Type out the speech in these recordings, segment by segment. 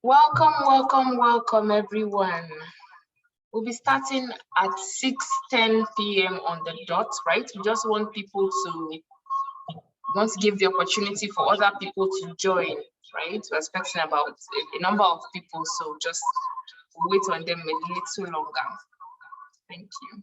Welcome, everyone. We'll be starting at 6:10 p.m. on the dot, right? We just want people to give the opportunity for other people to join, right? We're expecting about a number of people, so just wait on them a little longer. Thank you.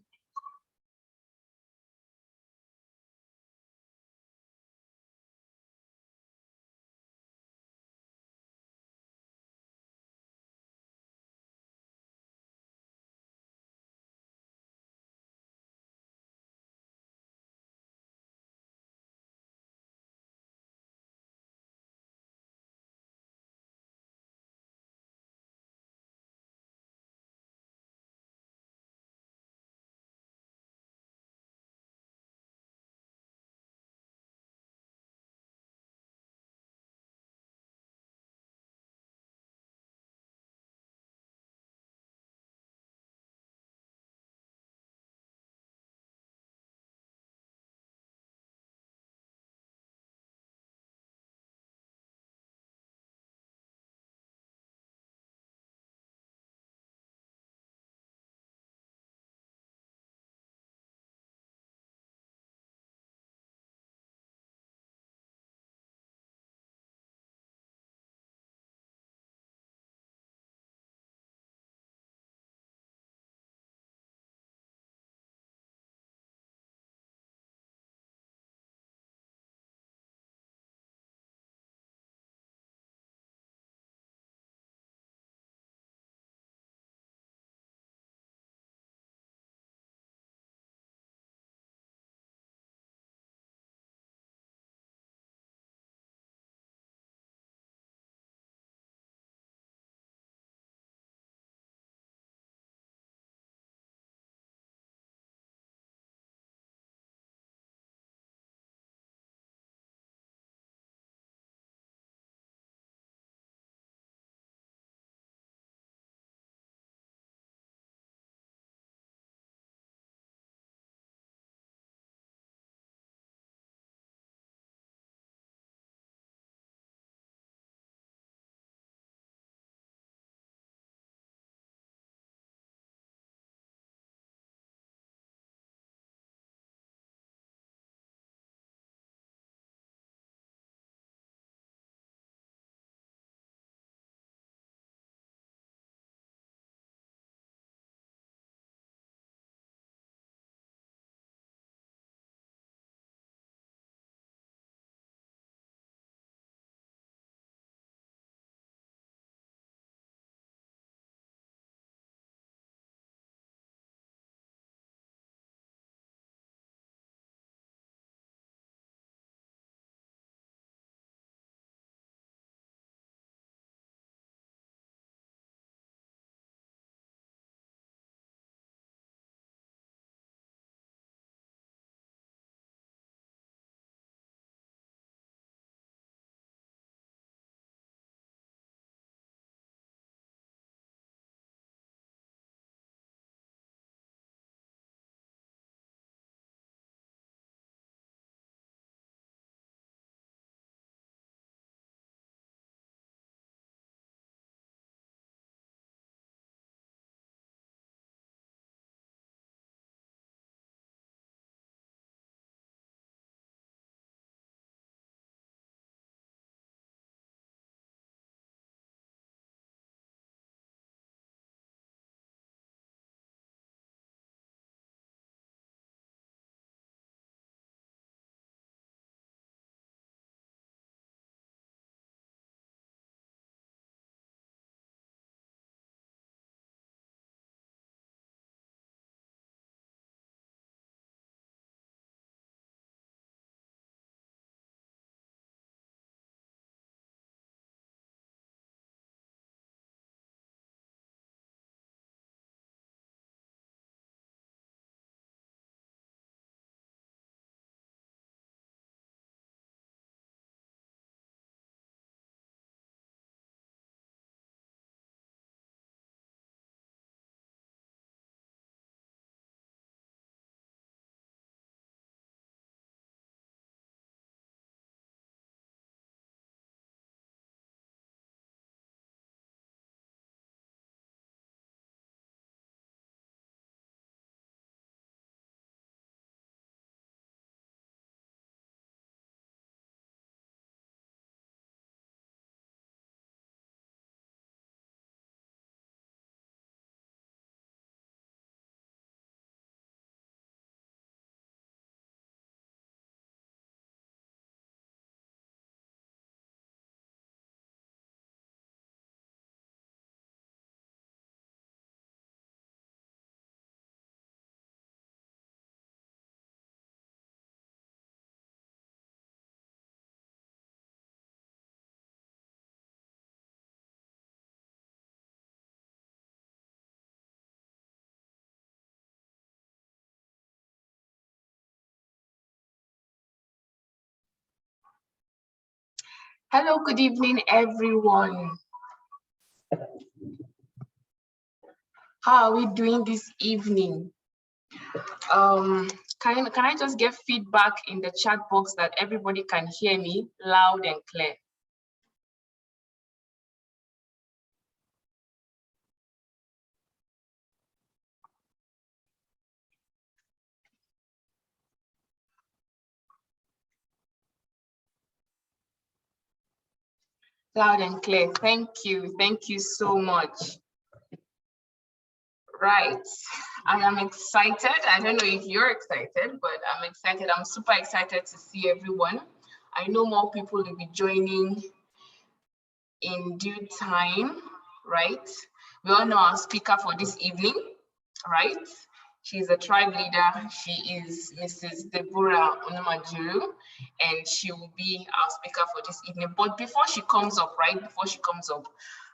Hello, good evening, everyone. How are we doing this evening? Can I just get feedback in the chat box that everybody can hear me loud and clear? Loud and clear. Thank you. Thank you so much. Right. I am excited. I don't know if you're excited, but I'm excited. I'm super excited to see everyone. I know more people will be joining in due time, right? We all know our speaker for this evening, right? She's a tribe leader. She is Mrs. Deborah Onumajiru, and she will be our speaker for this evening. But before she comes up, right? Before she comes up,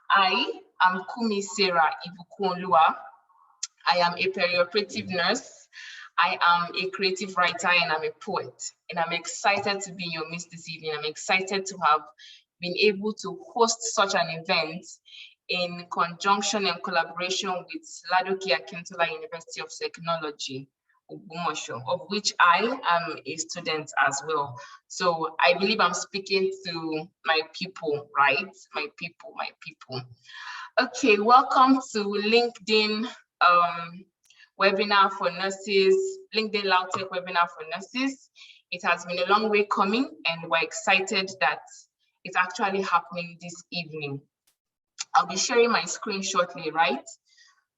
I am Kumi Sarah Ibukunlua. I am a perioperative nurse. I am a creative writer and I'm a poet. And I'm excited to be in your midst this evening. I'm excited to have been able to host such an event in conjunction and collaboration with Lautech Akintola University of Technology, Ogbomoso, of which I am a student as well. So I believe I'm speaking to my people, right? My people. Okay, welcome to LinkedIn webinar for nurses, LinkedIn Lautech webinar for nurses. It has been a long way coming and we're excited that it's actually happening this evening. I'll be sharing my screen shortly, right?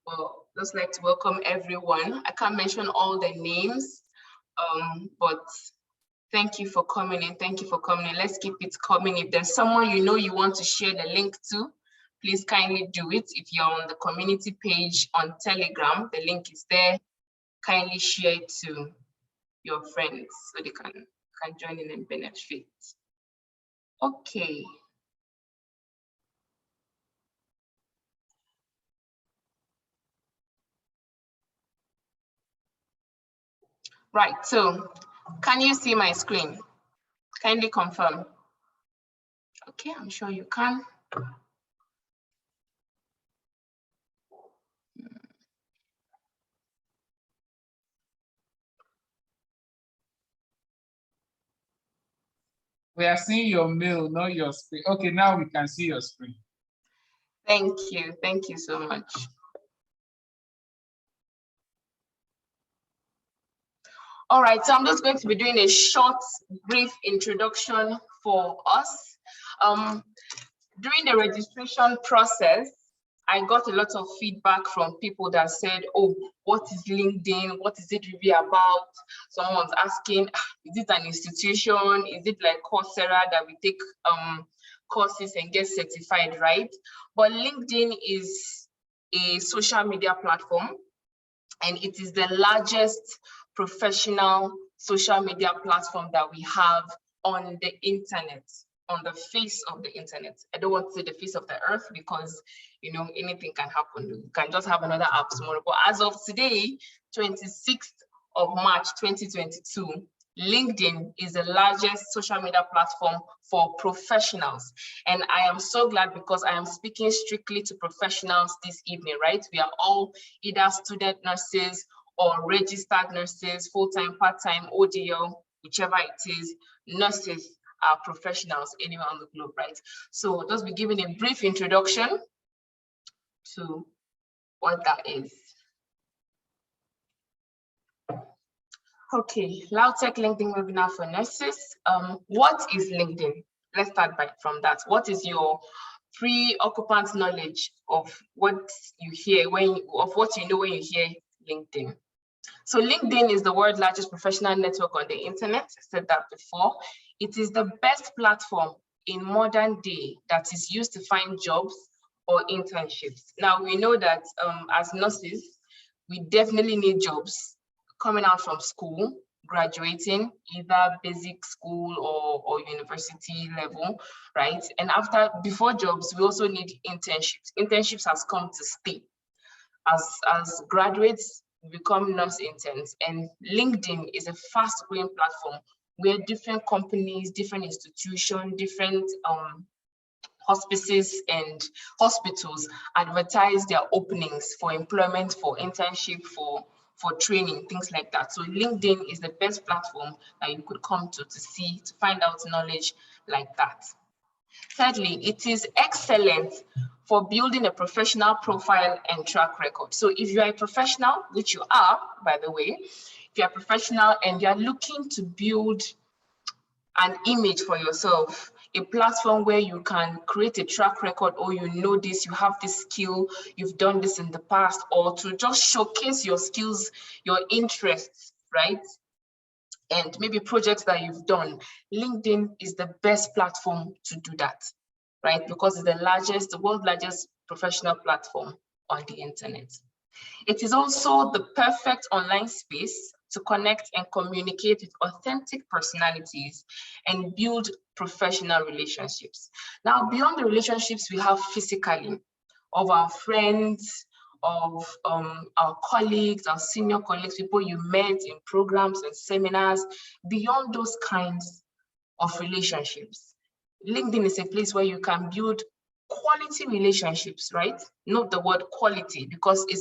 Well, just like to welcome everyone. I can't mention all the names, but thank you for coming in. Thank you for coming in. Let's keep it coming. If there's someone you know you want to share the link to, please kindly do it. If you're on the community page on Telegram, the link is there. Kindly share it to your friends so they can join in and benefit. Okay. Right, so can you see my screen? Kindly confirm. Okay, I'm sure you can. We are seeing your mail, not your screen. Okay, now we can see your screen. Thank you so much. All right, so I'm just going to be doing a short, brief introduction for us. During the registration process, I got a lot of feedback from people that said, oh, what is LinkedIn? What is it really about? Someone's asking, is it an institution? Is it like Coursera that we take courses and get certified, right? But LinkedIn is a social media platform, and it is the largest professional social media platform that we have on the internet, on the face of the internet. I don't want to say the face of the earth because, you know, anything can happen. You can just have another app tomorrow. But as of today, 26th of March, 2022, LinkedIn is the largest social media platform for professionals. And I am so glad because I am speaking strictly to professionals this evening, right? We are all either student nurses or registered nurses, full-time, part-time, ODL, whichever it is. Nurses are professionals anywhere on the globe, right? So just be giving a brief introduction to what that is. Okay, Lautech LinkedIn webinar for nurses. What is LinkedIn? Let's start from that. What is your pre-occupant knowledge of what you hear of what you know when you hear LinkedIn? So LinkedIn is the world's largest professional network on the internet. I said that before. It is the best platform in modern day that is used to find jobs or internships. Now we know that as nurses, we definitely need jobs coming out from school, graduating, either basic school or university level, right? And before jobs, we also need internships. Internships has come to stay. As graduates become nurse interns, and LinkedIn is a fast-growing platform where different companies, different institutions, different hospices and hospitals advertise their openings for employment, for internship, for training, things like that. So LinkedIn is the best platform that you could come to see, to find out knowledge like that. Thirdly, it is excellent for building a professional profile and track record. So if you are a professional, which you are, by the way, if you are a professional and you are looking to build an image for yourself, a platform where you can create a track record, or you know this, you have this skill, you've done this in the past, or to just showcase your skills, your interests, right? And maybe projects that you've done, LinkedIn is the best platform to do that, right? Because it's the world's largest professional platform on the internet. It is also the perfect online space to connect and communicate with authentic personalities and build professional relationships. Now, beyond the relationships we have physically, of our friends, of our colleagues, our senior colleagues, people you met in programs and seminars, beyond those kinds of relationships, LinkedIn is a place where you can build quality relationships, right? Note the word quality, because it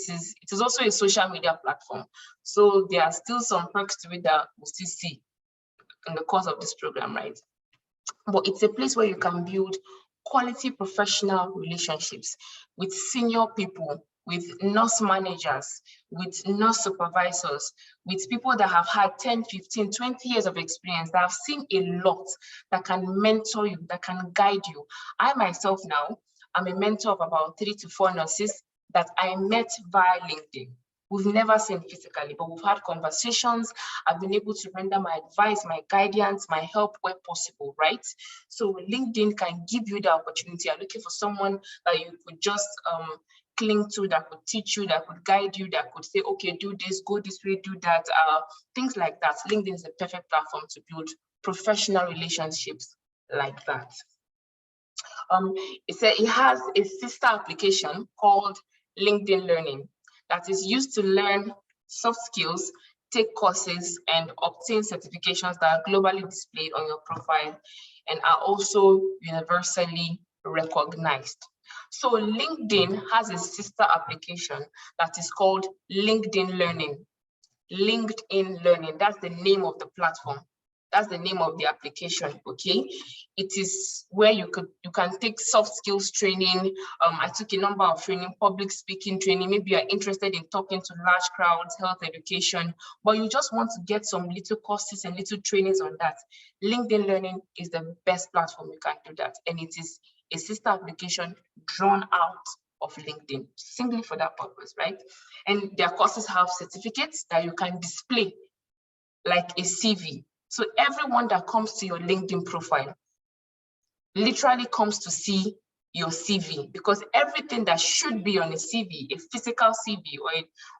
is also a social media platform. So there are still some perks to it that we'll still see in the course of this program, right? But it's a place where you can build quality professional relationships with senior people, with nurse managers, with nurse supervisors, with people that have had 10, 15, 20 years of experience, that have seen a lot, that can mentor you, that can guide you. I myself now, I'm a mentor of about 3 to 4 nurses that I met via LinkedIn. We've never seen physically, but we've had conversations. I've been able to render my advice, my guidance, my help where possible, right? So LinkedIn can give you the opportunity. You're looking for someone that you could just cling to, that could teach you, that could guide you, that could say, okay, do this, go this way, do that, things like that. LinkedIn is the perfect platform to build professional relationships like that. It has a sister application called LinkedIn Learning that is used to learn soft skills, take courses, and obtain certifications that are globally displayed on your profile and are also universally recognized. So LinkedIn has a sister application that is called LinkedIn Learning. LinkedIn Learning, that's the name of the platform. That's the name of the application, okay? It is where you can take soft skills training. I took a number of training, public speaking training. Maybe you're interested in talking to large crowds, health education, but you just want to get some little courses and little trainings on that. LinkedIn Learning is the best platform you can do that. And it is a sister application drawn out of LinkedIn, simply for that purpose, right? And their courses have certificates that you can display like a CV. So everyone that comes to your LinkedIn profile literally comes to see your CV, because everything that should be on a CV, a physical CV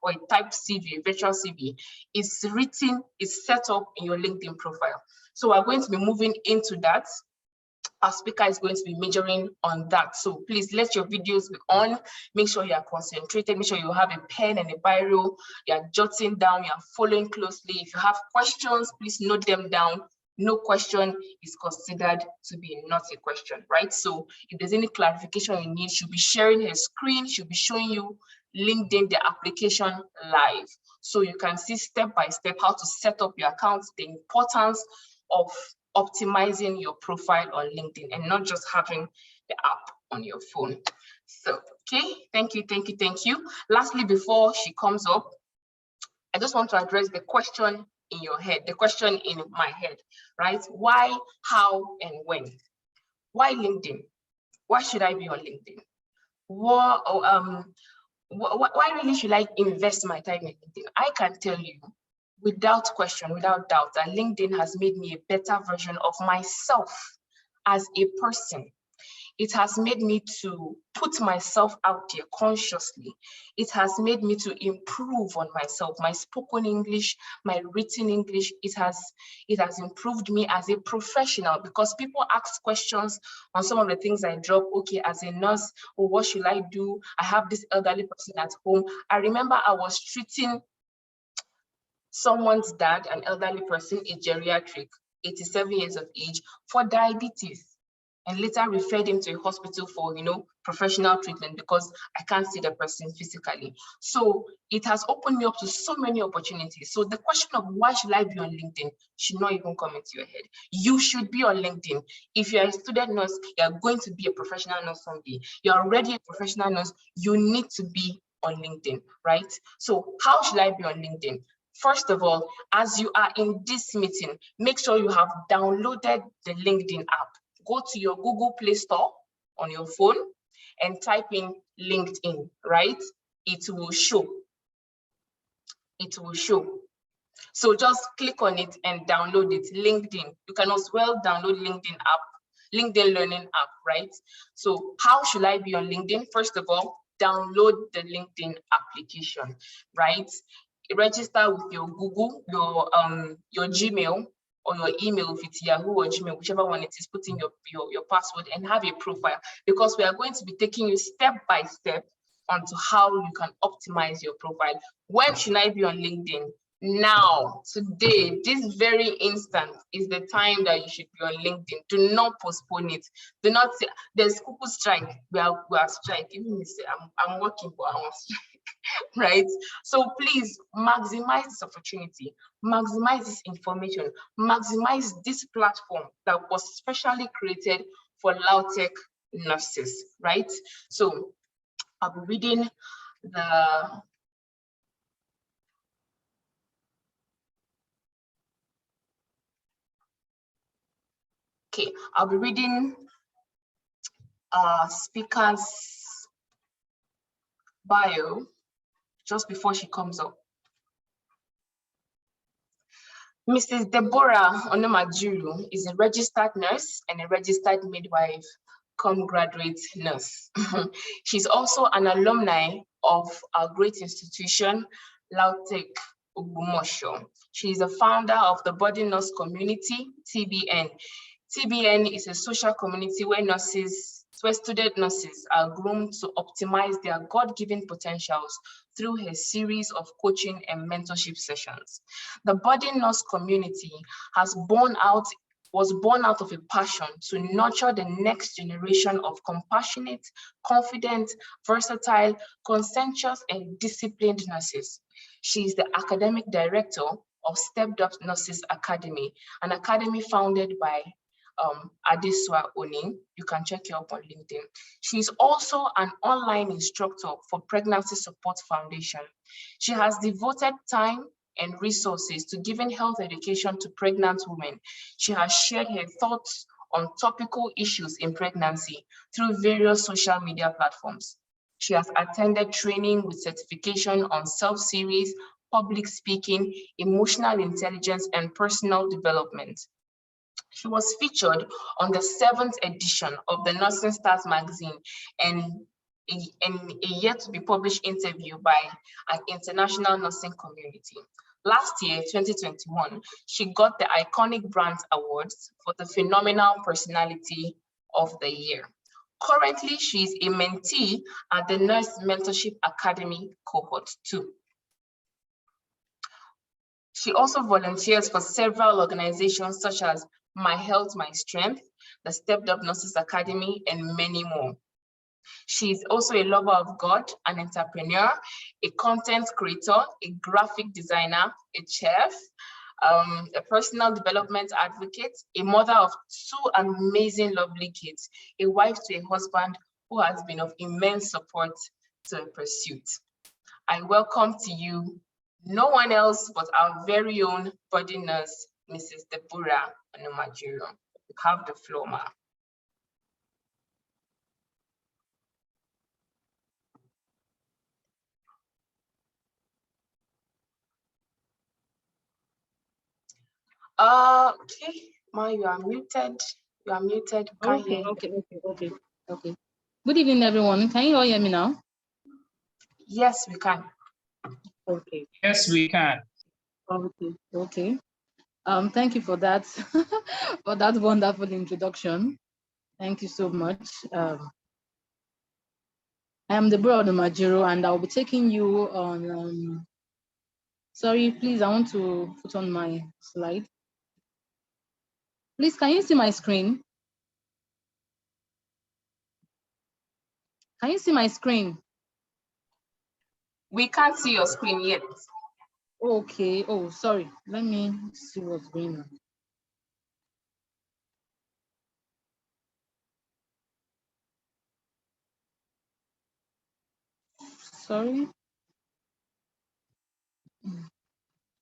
or a typed CV, a virtual CV, is written, is set up in your LinkedIn profile. So we're going to be moving into that. Our speaker is going to be majoring on that. So please let your videos be on. Make sure you are concentrated. Make sure you have a pen and a biro. You are jotting down. You are following closely. If you have questions, please note them down. No question is considered to be not a question, right? So if there's any clarification you need, she'll be sharing her screen. She'll be showing you LinkedIn, the application live. So you can see step by step how to set up your account, the importance of optimizing your profile on LinkedIn and not just having the app on your phone. So, okay, thank you. Lastly, before she comes up, I just want to address the question in your head, the question in my head, right? Why, how, and when? Why LinkedIn? Why should I be on LinkedIn? Why really should I invest my time in LinkedIn? I can tell you, without question, without doubt, that LinkedIn has made me a better version of myself as a person. It has made me to put myself out there consciously. It has made me to improve on myself, my spoken English, my written English. It has improved me as a professional, because people ask questions on some of the things I drop. Okay, as a nurse, oh, what should I do? I have this elderly person at home. I remember I was treating someone's dad, an elderly person, a geriatric. 87 years of age, for diabetes, and later referred him to a hospital for, professional treatment because I can't see the person physically. So it has opened me up to so many opportunities. So the question of why should I be on LinkedIn should not even come into your head. You should be on LinkedIn. If you're a student nurse, you're going to be a professional nurse someday. You're already a professional nurse, you need to be on LinkedIn, right? So how should I be on LinkedIn? First of all, as you are in this meeting, make sure you have downloaded the LinkedIn app. Go to your Google Play Store on your phone and type in LinkedIn, right? It will show. It will show. So just click on it and download it, LinkedIn. You can as well download LinkedIn Learning app, right? So how should I be on LinkedIn? First of all, download the LinkedIn application, right? Register with your Google, your Gmail, or your email, if it's Yahoo or Gmail, whichever one it is, put in your password and have a profile, because we are going to be taking you step by step onto how you can optimize your profile. When should I be on LinkedIn? Now, today, this very instant is the time that you should be on LinkedIn. Do not postpone it. Do not say, there's Kuku strike, we are strike. Even if I'm working for our strike. Right? So please maximize this opportunity, maximize this information, maximize this platform that was specially created for Lautech nurses, right? So I'll be reading the I'll be reading speaker's bio just before she comes up. Mrs. Deborah Onomajuru is a registered nurse and a registered midwife come graduate nurse. She's also an alumni of our great institution, Lautech Ogbomoso. She is the founder of the Body Nurse Community, TBN. TBN is a social community where student nurses are groomed to optimize their God-given potentials through a series of coaching and mentorship sessions. The Body Nurse community was born out of a passion to nurture the next generation of compassionate, confident, versatile, conscientious, and disciplined nurses. She is the academic director of Stepped Up Nurses Academy, an academy founded by Adesua Oni. You can check her up on LinkedIn. She's also an online instructor for Pregnancy Support Foundation. She has devoted time and resources to giving health education to pregnant women. She has shared her thoughts on topical issues in pregnancy through various social media platforms. She has attended training with certification on self-series, public speaking, emotional intelligence, and personal development. She was featured on the 7th edition of the Nursing Stars magazine and a yet to be published interview by an international nursing community. Last year, 2021, she got the Iconic Brands Awards for the Phenomenal Personality of the Year. Currently, she is a mentee at the Nurse Mentorship Academy Cohort 2. She also volunteers for several organizations such as My Health, My Strength, the Stepped Up Nurses Academy, and many more. She is also a lover of God, an entrepreneur, a content creator, a graphic designer, a chef, a personal development advocate, a mother of 2 amazing, lovely kids, a wife to a husband who has been of immense support to her pursuit. I welcome to you no one else but our very own body nurse, Mrs. Deborah Onomajuru. You have the floor, ma'am. Okay, Ma, you are muted. You are muted. Okay. Good evening, everyone. Can you all hear me now? Yes, we can. Okay. Yes, we can. Okay. Thank you for that, for that wonderful introduction. Thank you so much. I am Deborah Onomajuru, and I'll be taking you on. Sorry, please, I want to put on my slide. Please, can you see my screen? Can you see my screen? We can't see your screen yet. Okay. Oh, sorry. Let me see what's going on. Sorry.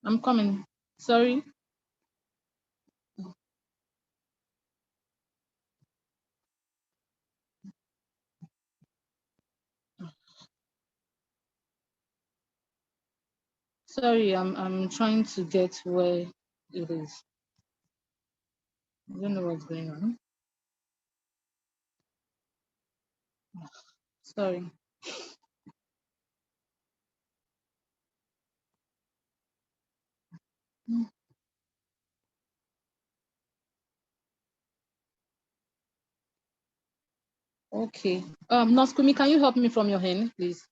I'm coming. Sorry. Sorry, I'm trying to get where it is. I don't know what's going on. Sorry. Okay. Noskumi, can you help me from your hand, please?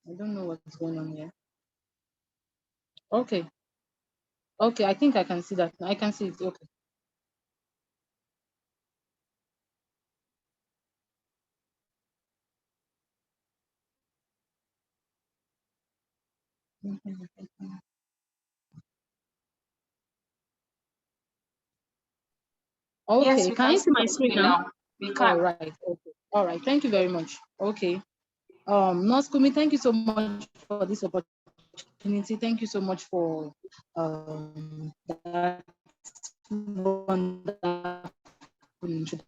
I don't know what's going on here. Okay. Okay, I think I can see that. I can see it. Okay. Yes, Okay, we can can you see see my your screen screen now? now. We All can. right. Okay. All right. Thank you very much. Okay. Noskumi, thank you so much for this opportunity. Thank you so much for that wonderful introduction.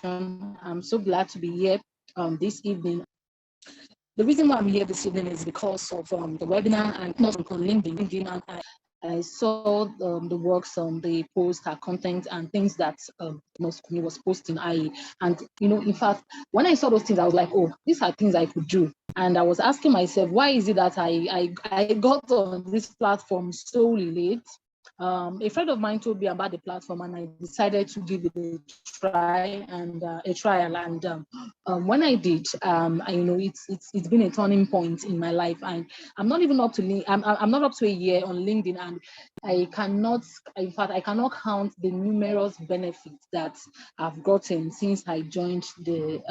I'm so glad to be here this evening. The reason why I'm here this evening is because of the webinar and not on LinkedIn, and I saw the works, the posts, her content, and things that Noskumi was posting. And in fact, when I saw those things, I was like, oh, these are things I could do. And I was asking myself, why is it that I got on this platform so late? A friend of mine told me about the platform, and I decided to give it a try and a trial. And when I did, it's been a turning point in my life. And I'm not even up to I'm not up to a year on LinkedIn, and I cannot, in fact, I cannot count the numerous benefits that I've gotten since I joined the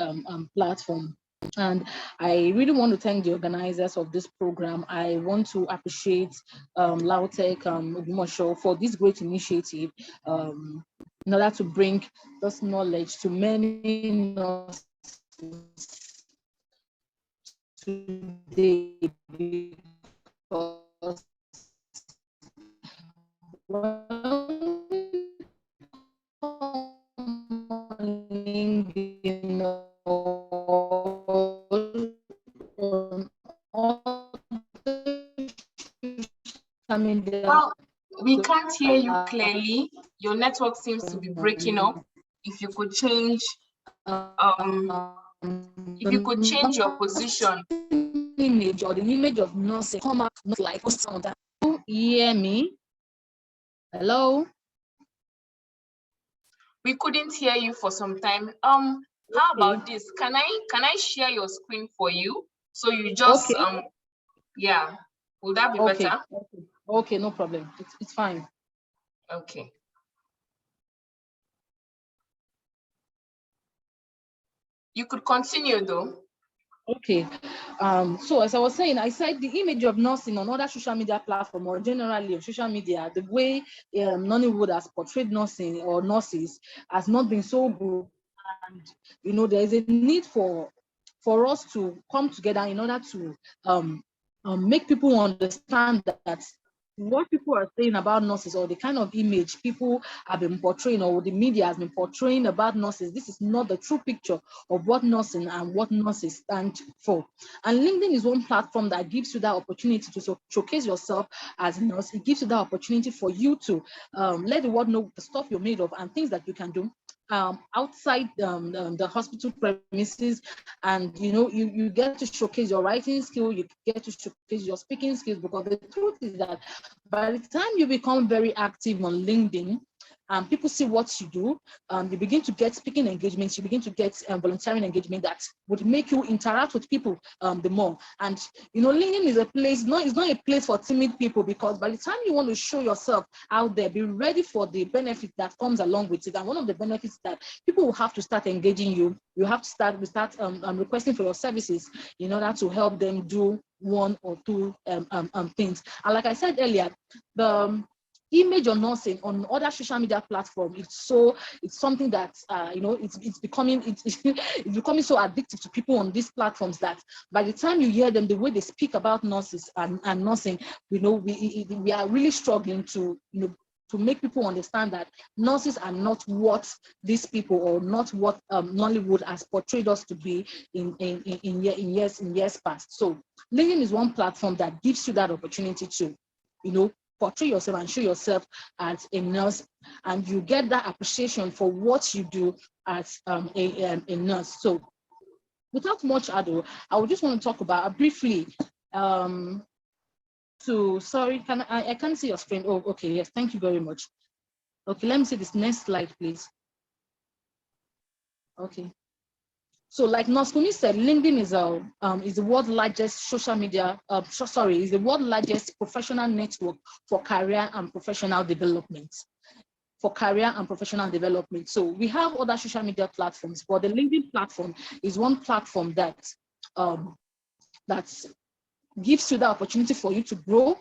platform. And I really want to thank the organizers of this program. I want to appreciate Lautech, Ogumosho, for this great initiative in order to bring this knowledge to many nurses today, because Well, we can't hear you clearly. Your network seems to be breaking up. If you could change, your position. Image or the image of nursing come out not like sound. You hear me? Hello? We couldn't hear you for some time. How about this? Can I share your screen for you? So you just yeah. Will that be better? Okay, no problem. It's fine. Okay. You could continue though. Okay. So as I was saying, I said the image of nursing on other social media platform, or generally of social media, the way Nollywood has portrayed nursing or nurses has not been so good. And there is a need for us to come together in order to make people understand that what people are saying about nurses, or the kind of image people have been portraying, or the media has been portraying about nurses, this is not the true picture of what nursing and what nurses stand for. And LinkedIn is one platform that gives you that opportunity to showcase yourself as a nurse. It gives you that opportunity for you to let the world know the stuff you're made of and things that you can do outside the hospital premises. And you get to showcase your writing skill, you get to showcase your speaking skills, because the truth is that by the time you become very active on LinkedIn, people see what you do, you begin to get speaking engagements, you begin to get volunteering engagement that would make you interact with people the more. And LinkedIn is a place, it's not a place for timid people, because by the time you want to show yourself out there, be ready for the benefit that comes along with it. And one of the benefits that people will have to start engaging you. You have to start requesting for your services in order to help them do one or two things. And like I said earlier, the image on nursing on other social media platforms, it's something that it's becoming so addictive to people on these platforms that by the time you hear them, the way they speak about nurses and nursing, we are really struggling to make people understand that nurses are not what these people, or not what Nollywood has portrayed us to be in years past. So LinkedIn is one platform that gives you that opportunity to portray yourself and show yourself as a nurse, and you get that appreciation for what you do as a nurse. So without much ado, I would just want to talk about briefly sorry, I can't see your screen. Oh, okay, yes, thank you very much. Okay, let me see this next slide, please. Okay. So like Nurse Kumi said, LinkedIn is the world's largest social media, is the world's largest professional network for career and professional development. So we have other social media platforms, but the LinkedIn platform is one platform that gives you the opportunity for you to grow,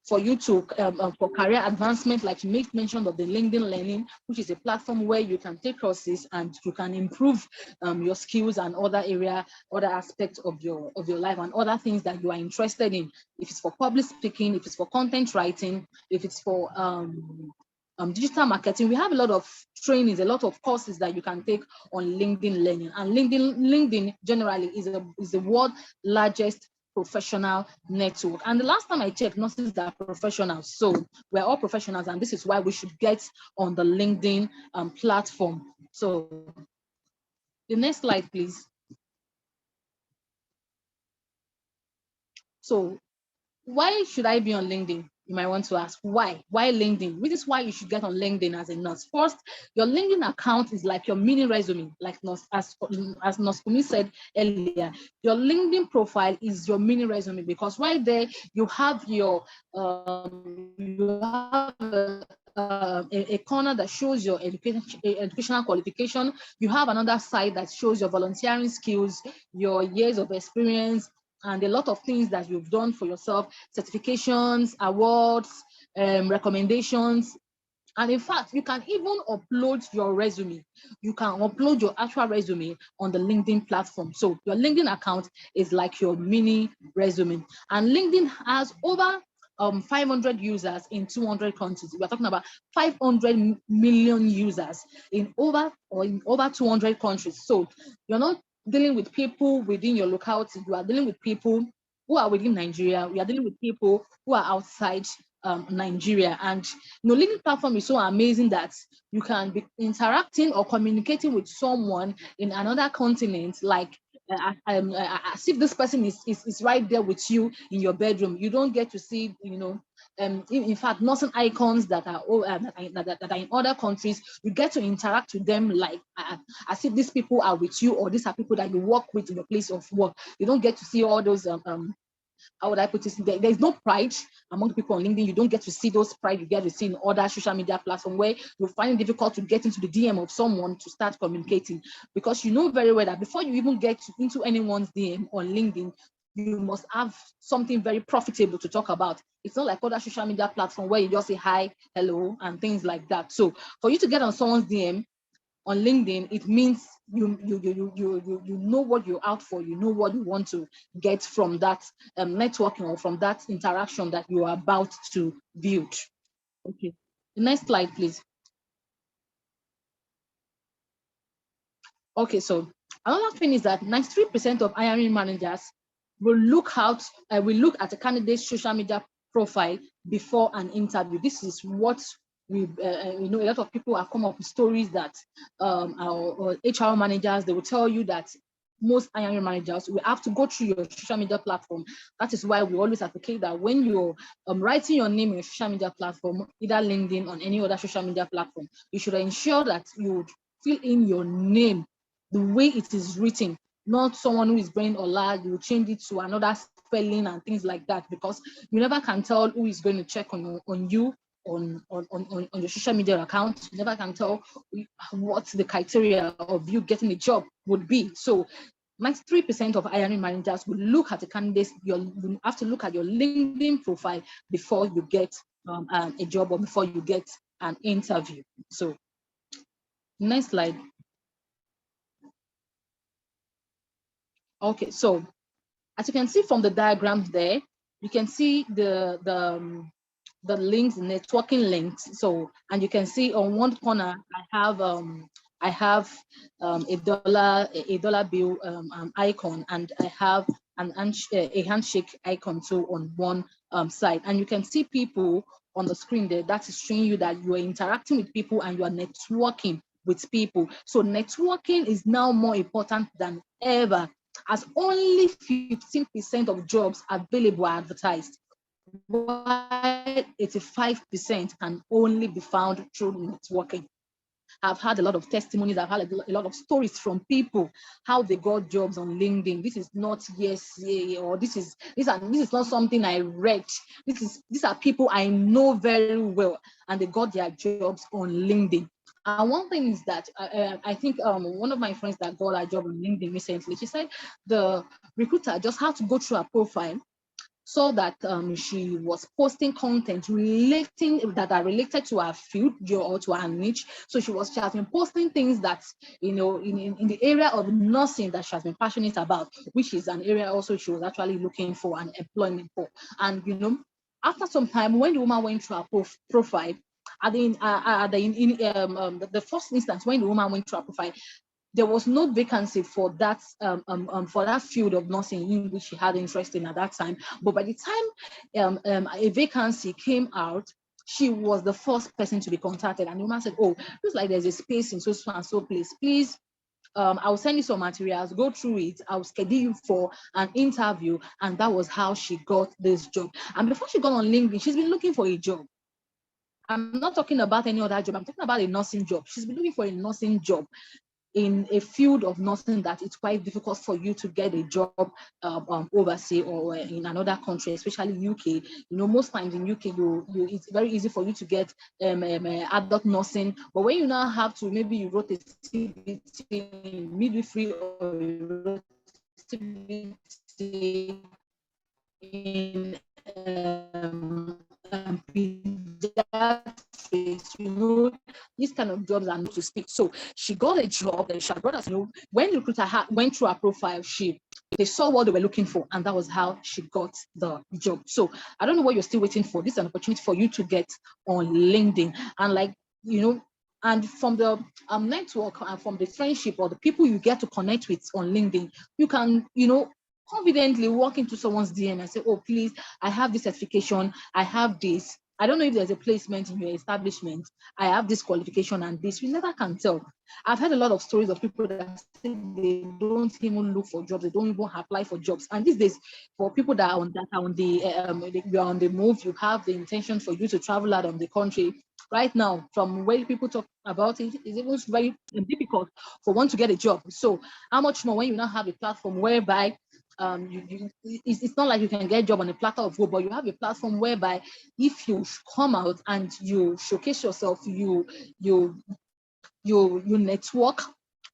for you to for career advancement, like you make mention of the LinkedIn Learning, which is a platform where you can take courses and you can improve your skills and other aspects of your life and other things that you are interested in. If it's for public speaking, if it's for content writing, if it's for digital marketing, we have a lot of trainings, a lot of courses that you can take on LinkedIn Learning. And LinkedIn generally is the world's largest professional network. And the last time I checked, nurses are professionals. So we're all professionals, and this is why we should get on the LinkedIn platform. So the next slide, please. So why should I be on LinkedIn? You might want to ask, why? Why LinkedIn? This is why you should get on LinkedIn as a nurse. First, your LinkedIn account is like your mini resume, like as Nurse Kumi said earlier. Your LinkedIn profile is your mini resume, because right there you have your a corner that shows your educational qualification. You have another side that shows your volunteering skills, your years of experience, and a lot of things that you've done for yourself, certifications, awards, recommendations. And in fact, you can even upload your resume. You can upload your actual resume on the LinkedIn platform. So your LinkedIn account is like your mini resume. And LinkedIn has over 500 users in 200 countries. We're talking about 500 million users in over 200 countries. So you're not dealing with people within your locality. You are dealing with people who are within Nigeria. We are dealing with people who are outside Nigeria. And LinkedIn platform is so amazing that you can be interacting or communicating with someone in another continent, like as if this person is right there with you in your bedroom. You don't get to see, in fact, nursing icons that are in other countries. You get to interact with them like as if these people are with you, or these are people that you work with in your place of work. You don't get to see all those how would I put this? There's no pride among the people on LinkedIn. You don't get to see those pride you get to see in other social media platforms, where you find it difficult to get into the DM of someone to start communicating, because you know very well that before you even get into anyone's DM on LinkedIn, you must have something very profitable to talk about. It's not like other social media platforms where you just say hi, hello, and things like that. So for you to get on someone's DM on LinkedIn, it means you know what you're out for. You know what you want to get from that networking or from that interaction that you are about to build. Okay, the next slide, please. Okay, so another thing is that 93% of hiring managers will look at a candidate's social media profile before an interview. This is what we, a lot of people have come up with stories that our HR managers, they will tell you that most hiring managers, we have to go through your social media platform. That is why we always advocate that when you're writing your name in a social media platform, either LinkedIn or any other social media platform, you should ensure that you fill in your name the way it is written, not someone who is brain or lad, you change it to another spelling and things like that, because you never can tell who is going to check on you on your social media account. You never can tell what the criteria of you getting a job would be. So 93% of hiring managers will look at the candidates. You have to look at your LinkedIn profile before you get a job or before you get an interview. So next slide. Okay, so as you can see from the diagrams there, you can see the links, networking links. So, and you can see on one corner, I have a dollar bill icon, and I have a handshake icon too on one side. And you can see people on the screen there. That is showing you that you are interacting with people and you are networking with people. So networking is now more important than ever, as only 15% of jobs available are advertised, while 85% can only be found through networking. I've had a lot of testimonies, I've had a lot of stories from people, how they got jobs on LinkedIn. This is not or this is not something I read. These are people I know very well, and they got their jobs on LinkedIn. And one thing is that I think one of my friends that got a job on LinkedIn recently, she said the recruiter just had to go through her profile, saw that she was posting content that are related to her field or to her niche. So she has been posting things that, in the area of nursing that she has been passionate about, which is an area also she was actually looking for an employment for. And after some time, when the woman went through her profile, the first instance when the woman went through her profile, there was no vacancy for that field of nursing in which she had interest in at that time. But by the time a vacancy came out, she was the first person to be contacted. And the woman said, "Oh, looks like there's a space in so and so place. Please, I'll send you some materials, go through it, I'll schedule you for an interview." And that was how she got this job. And before she got on LinkedIn, she's been looking for a job. I'm not talking about any other job. I'm talking about a nursing job. She's been looking for a nursing job in a field of nursing that it's quite difficult for you to get a job overseas or in another country, especially UK. Most times in UK, it's very easy for you to get adult nursing. But when you now have to, maybe you wrote a CBT in midwifery or you wrote a CBT in pediatrics, these kind of jobs are not to speak. So she got a job, and she brought us, when the recruiter went through her profile, they saw what they were looking for, and that was how she got the job. So I don't know what you're still waiting for. This is an opportunity for you to get on LinkedIn, and and from the network and from the friendship or the people you get to connect with on LinkedIn, you can, confidently walk into someone's DM and say, "Oh, please, I have this certification, I have this. I don't know if there's a placement in your establishment. I have this qualification and this." You never can tell. I've heard a lot of stories of people that say they don't even look for jobs, they don't even apply for jobs. And these days, for people that are on you are on the move, you have the intention for you to travel out of the country. Right now, from where people talk about it, it's even very difficult for one to get a job. So how much more when you now have a platform whereby it's not like you can get a job on a platter of gold, but you have a platform whereby if you come out and you showcase yourself, you network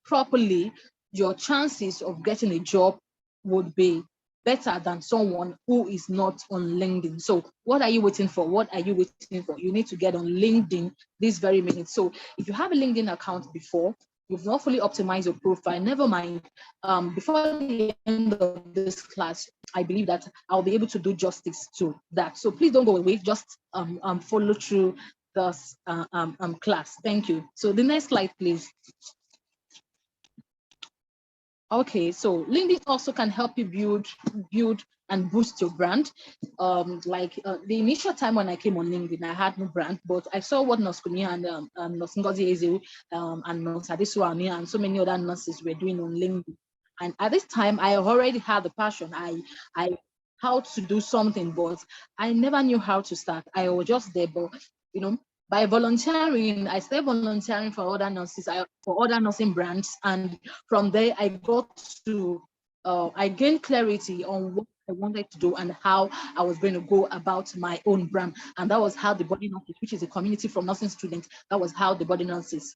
properly, your chances of getting a job would be better than someone who is not on LinkedIn. So what are you waiting for? What are you waiting for? You need to get on LinkedIn this very minute. So if you have a LinkedIn account before, you've not fully optimized your profile, never mind. Before the end of this class, I believe that I'll be able to do justice to that. So please don't go away, just follow through this class. Thank you. So the next slide, please. Okay, so LinkedIn also can help you build and boost your brand. The initial time when I came on LinkedIn, I had no brand, but I saw what Noskumi and Nosingozi Ezewu and Nosadisu and so many other nurses were doing on LinkedIn. And at this time, I already had the passion. I how to do something, but I never knew how to start. I was just there, but by volunteering, I started volunteering for other nurses, for other nursing brands, and from there I got to I gained clarity on what I wanted to do and how I was going to go about my own brand. And that was how the Body Nurses, which is a community from nursing students, that was how the Body Nurses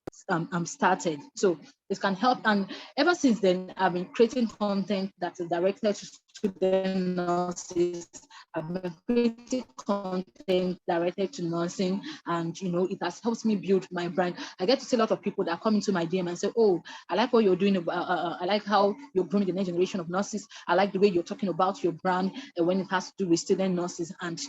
started. So this can help. And ever since then, I've been creating content that is directed to student nurses. I've been creating content directed to nursing, and it has helped me build my brand. I get to see a lot of people that come into my DM and say, "Oh, I like what you're doing. I like how you're growing the next generation of nurses. I like the way you're talking about your brand when it has to do with student nurses and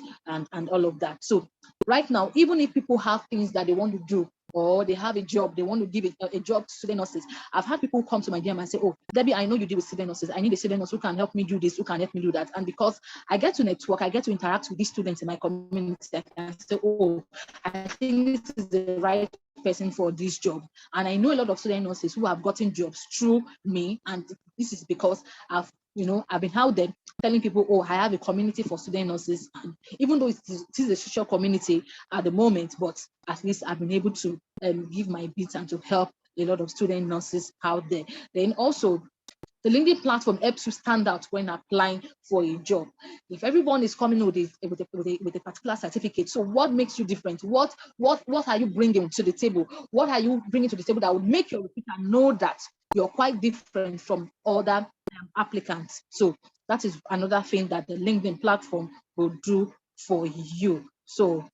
all of that." So right now, even if people have things that they want to do, or they have a job, they want to give a job to student nurses. I've had people come to my DM and say, "Oh, Debbie, I know you deal with student nurses. I need a student nurse who can help me do this, who can help me do that." And because I get to network, I get to interact with these students in my community, I can say, "Oh, I think this is the right person for this job." And I know a lot of student nurses who have gotten jobs through me, and this is because I've been out there telling people, "Oh, I have a community for student nurses." And even though it is a social community at the moment, but at least I've been able to give my bit and to help a lot of student nurses out there. Then also, the LinkedIn platform helps you stand out when applying for a job. If everyone is coming with a particular certificate, so what makes you different? What are you bringing to the table? What are you bringing to the table that would make your recruiter know that you're quite different from other applicants? So that is another thing that the LinkedIn platform will do for you. So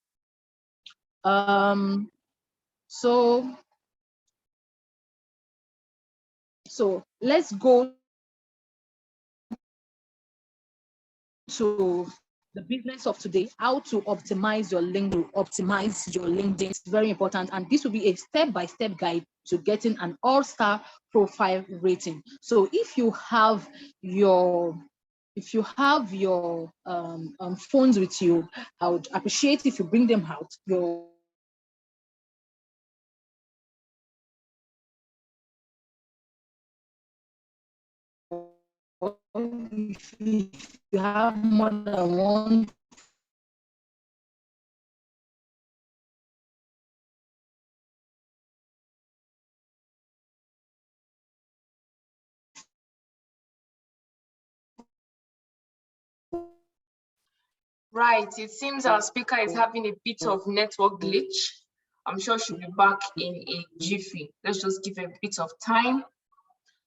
so let's go to the business of today, how to optimize your LinkedIn. It's very important, and this will be a step-by-step guide to getting an all-star profile rating. So if you have your phones with you, I would appreciate if you bring them out. If you have more than one Right, it seems our speaker is having a bit of network glitch. I'm sure she'll be back in a jiffy. Let's just give her a bit of time.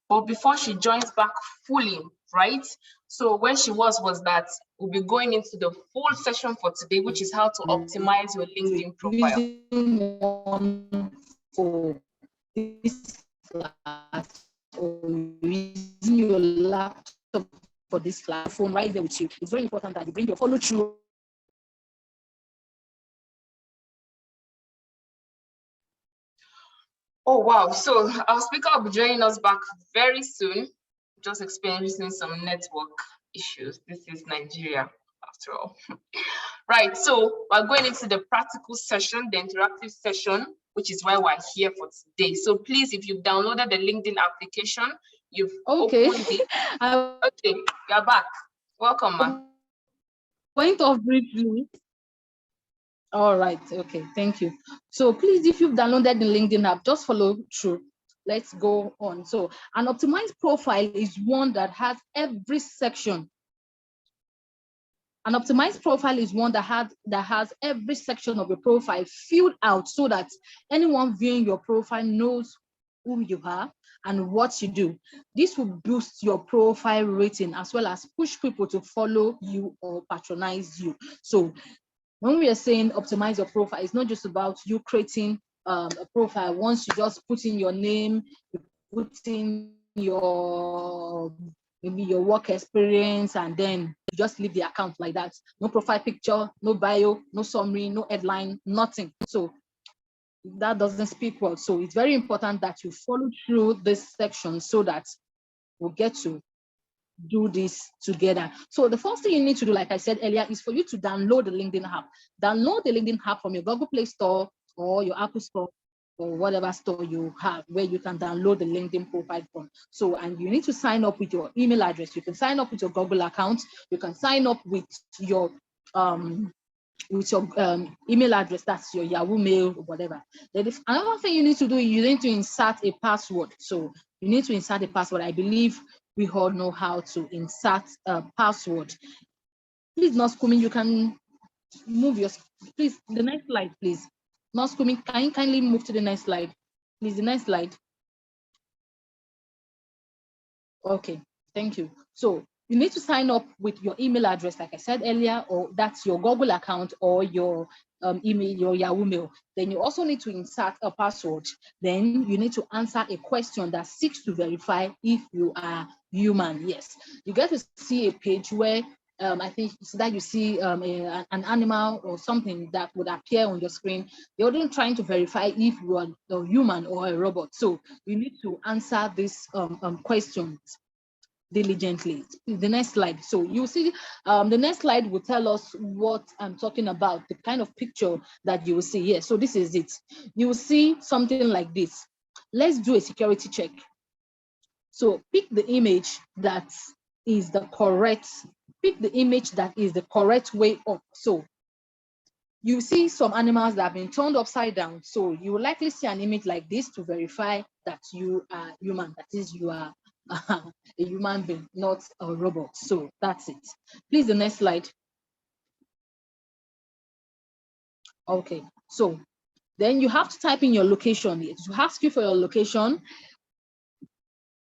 But before she joins back fully, right? So where she was that we'll be going into the full session for today, which is how to optimize your LinkedIn profile. For this class, or using your laptop for this class, phone right there with you. It's very important that you bring your follow through. Oh, wow. So our speaker will be joining us back very soon. Just experiencing some network issues. This is Nigeria, after all. Right, so we're going into the practical session, the interactive session, which is why we're here for today. So please, if you've downloaded the LinkedIn application, you've opened it. Okay, you're back. Welcome, ma. Point of briefly. All right, okay, thank you. So please, if you've downloaded the LinkedIn app, just follow through. Let's go on. So an optimized profile is one that has every section. An optimized profile is one that has every section of your profile filled out so that anyone viewing your profile knows who you are and what you do. This will boost your profile rating as well as push people to follow you or patronize you. So when we are saying optimize your profile, it's not just about you creating a profile. Once you just put in your name, you put in maybe your work experience, and then you just leave the account like that. No profile picture, no bio, no summary, no headline, nothing. So that doesn't speak well. So it's very important that you follow through this section so that we'll get to do this together. So the first thing you need to do, like I said earlier, is for you to download the LinkedIn app. Download the LinkedIn app from your Google Play Store or your Apple Store. or whatever store you have where you can download the LinkedIn profile from. So, and you need to sign up with your email address. You can sign up with your Google account. You can sign up um, with your email address, that's your Yahoo Mail or whatever. Then another thing you need to do, you need to insert a password. So you need to insert a password. I believe we all know how to insert a password. Please, not Kumi, you can move your, please, the next slide, please. Not Kumi, can you kindly move to the next slide? Please, the next slide. Okay, thank you. So you need to sign up with your email address, like I said earlier, or that's your Google account or your email, your Yahoo Mail. Then you also need to insert a password. Then you need to answer a question that seeks to verify if you are human. Yes, you get to see a page where I think so that you see an animal or something that would appear on your screen. You're then trying to verify if you are a human or a robot. So you need to answer this questions diligently. The next slide. So you see the next slide will tell us what I'm talking about, the kind of picture that you will see here. So this is it. You will see something like this. Let's do a security check. So pick the image that is the correct, way up. So you see some animals that have been turned upside down. So you will likely see an image like this to verify that you are human, that is, you are a human being, not a robot. So that's it. Please, the next slide. Okay, so then you have to type in your location. It will ask you for your location.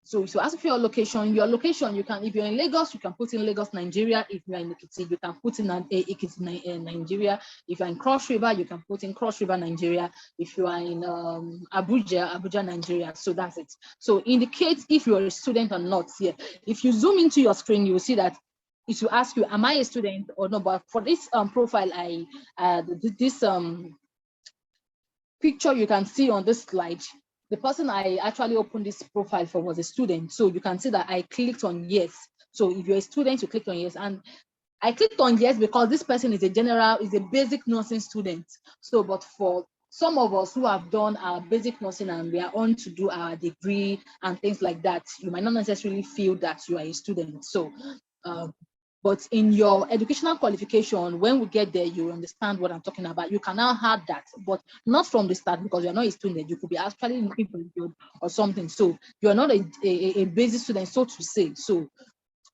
So to ask for your location, you can, if you're in Lagos, you can put in Lagos, Nigeria. If you're in Ekiti, you can put in Ekiti, Nigeria. If you're in Cross River, you can put in Cross River, Nigeria. If you are in Abuja, Nigeria. So that's it. So indicate if you're a student or not here. If you zoom into your screen, you will see that it will ask you, am I a student or not? But for this profile, this picture you can see on this slide, the person I actually opened this profile for was a student. So you can see that I clicked on yes. So if you're a student, you clicked on yes. And I clicked on yes because this person is a basic nursing student. So, but for some of us who have done our basic nursing and we are on to do our degree and things like that, you might not necessarily feel that you are a student. So, but in your educational qualification, when we get there, you understand what I'm talking about. You can now add that, but not from the start because you're not a student. You could be actually looking for a job or something. So you're not a basic student, so to say. So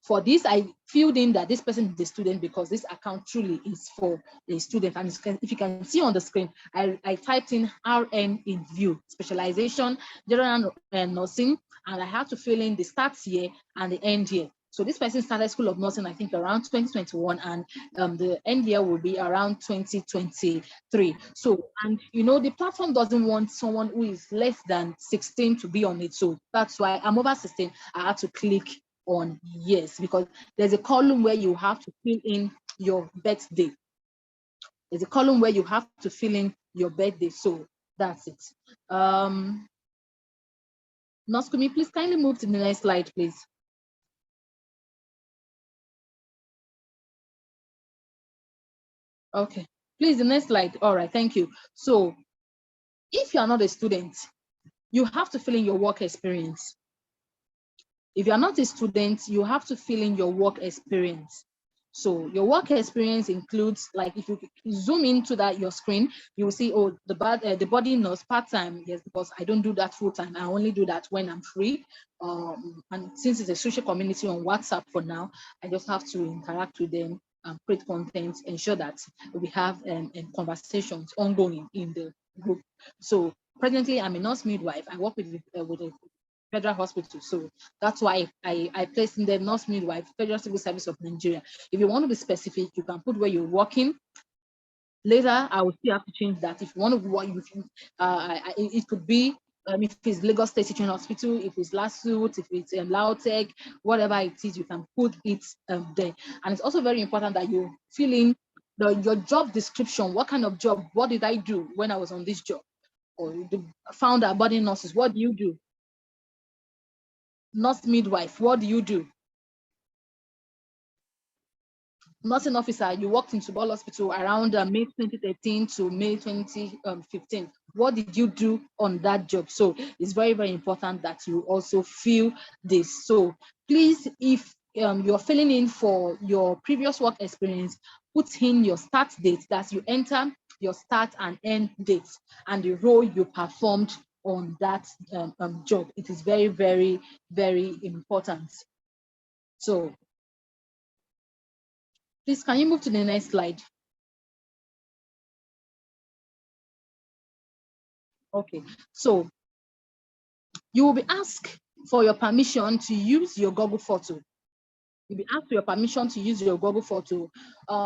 for this, I filled in that this person is a student because this account truly is for a student. And if you can see on the screen, I typed in RN in view, specialization, general nursing, and I had to fill in the start year and the end year. So this person started School of Nursing, I think, around 2021, and the end year will be around 2023. So, and you know, the platform doesn't want someone who is less than 16 to be on it. So that's why I'm over 16. I had to click on yes, because there's a column where you have to fill in your birthday. There's a column where you have to fill in your birthday. So that's it. Noskumi, please kindly move to the next slide, please. Okay, please, the next slide. All right, thank you. So if you are not a student, you have to fill in your work experience. If you are not a student, you have to fill in your work experience. So your work experience includes, like, if you zoom into that your screen, you will see, oh, the body nurse part-time. Yes, because I don't do that full-time. I only do that when I'm free. And since it's a social community on WhatsApp for now, I just have to interact with them and create content, ensure that we have conversations ongoing in the group. So presently, I'm a nurse midwife. I work with a federal hospital. So that's why I placed in the nurse midwife, Federal Civil Service of Nigeria. If you want to be specific, you can put where you're working. Later, I will still have to change that. If you want to work, it could be if it's Lagos State Teaching Hospital, if it's LASUT, if it's Lautech, whatever it is, you can put it there. And it's also very important that you fill in your job description. What kind of job? What did I do when I was on this job? Or the founder, body nurses, what do you do? Nurse midwife, what do you do? Nursing officer, you worked in Subol Hospital around May 2013 to May 2015. What did you do on that job? So it's very, very important that you also fill this. So please, if you're filling in for your previous work experience, put in your start date, that you enter your start and end date and the role you performed on that job. It is very, very, very important. So please, can you move to the next slide? Okay, so you will be asked for your permission to use your Google photo. You'll be asked for your permission to use your Google photo.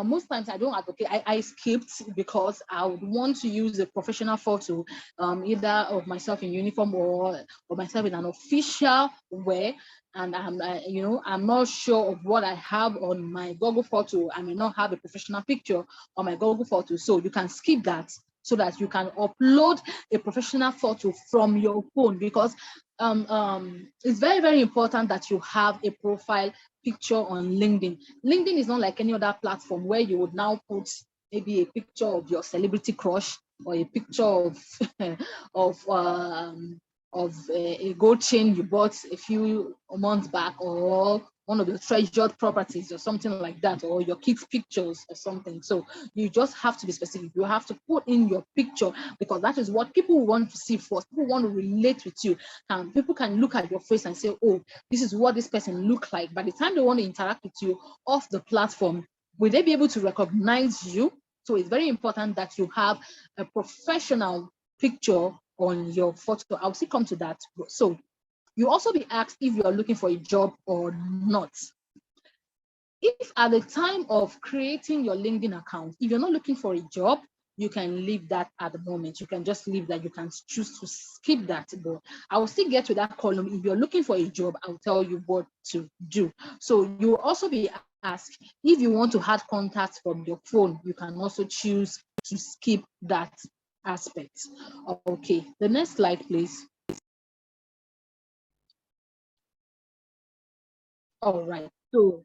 Most times I don't advocate, I skipped because I would want to use a professional photo, either of myself in uniform or myself in an official way. And I'm not sure of what I have on my Google photo. I may not have a professional picture on my Google photo. So you can skip that so that you can upload a professional photo from your phone, because it's very, very important that you have a profile picture on LinkedIn. LinkedIn is not like any other platform where you would now put maybe a picture of your celebrity crush or a picture of of a gold chain you bought a few months back, or one of your treasured properties or something like that, or your kids' pictures or something. So you just have to be specific. You have to put in your picture, because that is what people want to see first. People want to relate with you. And people can look at your face and say, oh, this is what this person looks like. By the time they want to interact with you off the platform, will they be able to recognize you? So it's very important that you have a professional picture on your photo. I'll still come to that. So you also be asked if you are looking for a job or not. If at the time of creating your LinkedIn account, if you're not looking for a job, you can leave that at the moment. You can just leave that. You can choose to skip that. But I will still get to that column. If you're looking for a job, I'll tell you what to do. So you will also be asked if you want to add contacts from your phone. You can also choose to skip that aspect. Okay, the next slide, please. All right. So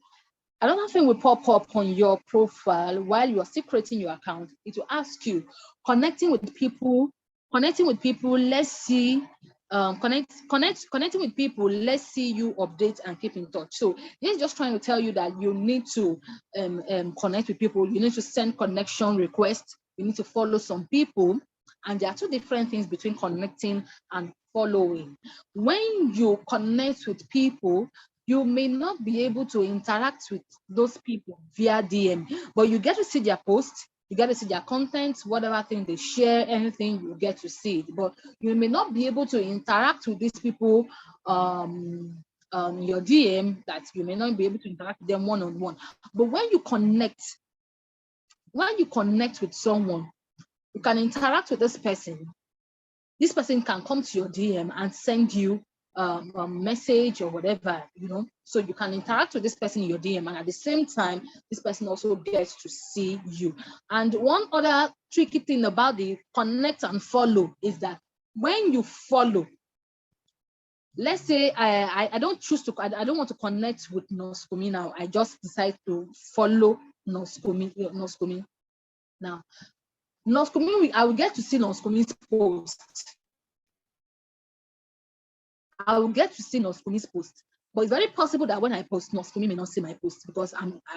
another thing will pop up on your profile while you are still creating your account. It will ask you, connecting with people. Let's see, connecting with people. Let's see you update and keep in touch. So he's just trying to tell you that you need to connect with people. You need to send connection requests. You need to follow some people. And there are two different things between connecting and following. When you connect with people, you may not be able to interact with those people via DM, but you get to see their posts, you get to see their content, whatever thing they share, anything, you get to see it. But you may not be able to interact with these people your DM, that you may not be able to interact with them one-on-one. But when you connect with someone, you can interact with this person. This person can come to your DM and send you a message or whatever, so you can interact with this person in your DM, and at the same time, this person also gets to see you. And one other tricky thing about the connect and follow is that when you follow, let's say I don't choose to, I don't want to connect with Noskomi now. I just decide to follow Noskomi. Now, Noskomi, I will get to see Noskomi's post. I will get to see Noskomi's post. But it's very possible that when I post, Noskomi may not see my post because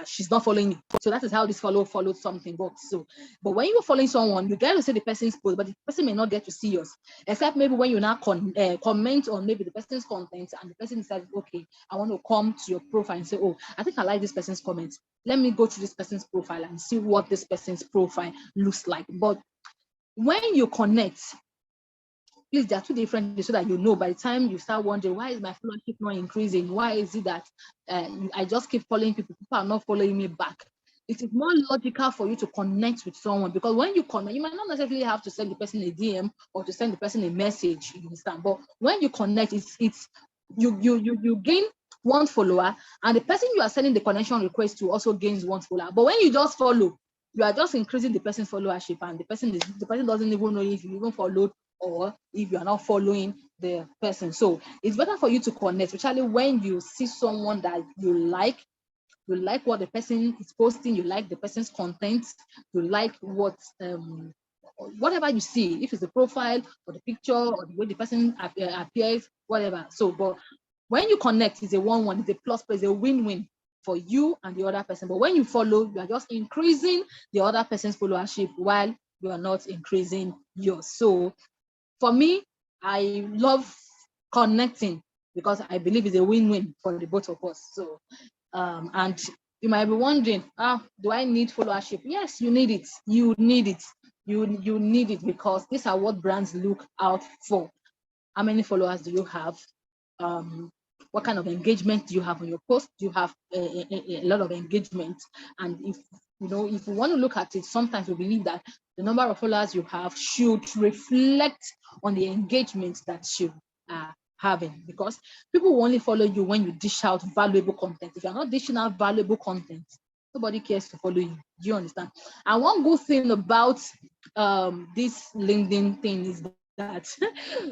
she's not following me. So that is how this followed something works. So, but when you're following someone, you get to see the person's post, but the person may not get to see yours. Except maybe when you now comment on maybe the person's content, and the person decides, okay, I want to come to your profile and say, oh, I think I like this person's comment. Let me go to this person's profile and see what this person's profile looks like. But when you connect, please, there are two different things, so that by the time you start wondering, why is my followership not increasing? Why is it that I just keep following people are not following me back? It is more logical for you to connect with someone, because when you connect, you might not necessarily have to send the person a DM or to send the person a message, you understand? But when you connect, you gain one follower, and the person you are sending the connection request to also gains one follower. But when you just follow, you are just increasing the person's followership, and the person doesn't even know if you even followed or if you are not following the person. So it's better for you to connect, especially when you see someone that you like what the person is posting, you like the person's content, you like what or whatever you see, if it's the profile or the picture or the way the person appears, whatever. So, but when you connect, it's a 1-1, it's a plus, it's a win-win for you and the other person. But when you follow, you are just increasing the other person's followership while you are not increasing yours. So for me, I love connecting because I believe it's a win-win for the both of us. So, and you might be wondering, do I need followership? Yes, you need it. You need it. You need it because these are what brands look out for. How many followers do you have? What kind of engagement do you have on your post? Do you have a lot of engagement? And if if you want to look at it, sometimes we believe that the number of followers you have should reflect on the engagement that you are having, because people will only follow you when you dish out valuable content. If you're not dishing out valuable content, nobody cares to follow you. Do you understand? And one good thing about this LinkedIn thing is that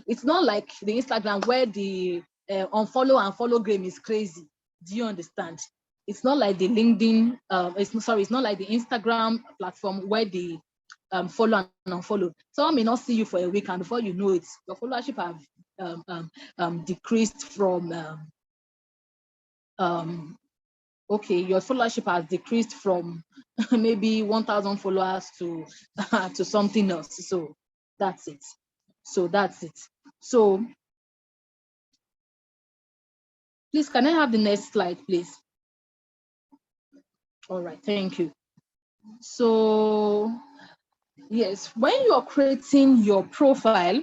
it's not like the Instagram where the unfollow and follow game is crazy. Do you understand? It's not like the LinkedIn, it's not like the Instagram platform where the follow and unfollow. Someone may not see you for a week, and before you know it, your followership have decreased from your followership has decreased from maybe 1,000 followers to to something else. So that's it. So please, can I have the next slide, please? All right, thank you. So yes, when you're creating your profile,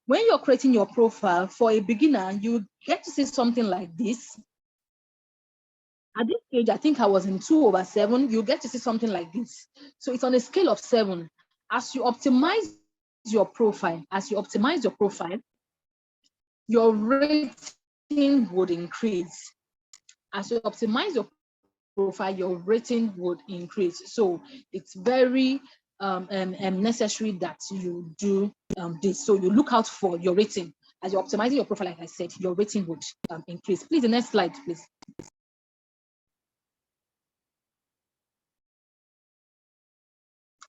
for a beginner, you get to see something like this. At this stage, I think I was in 2/7. You get to see something like this. So it's on a scale of 7. As you optimize your profile, your rating would increase. As you optimize your profile, your rating would increase. So it's very necessary that you do this. So you look out for your rating. As you're optimizing your profile, like I said, your rating would increase. Please, the next slide, please.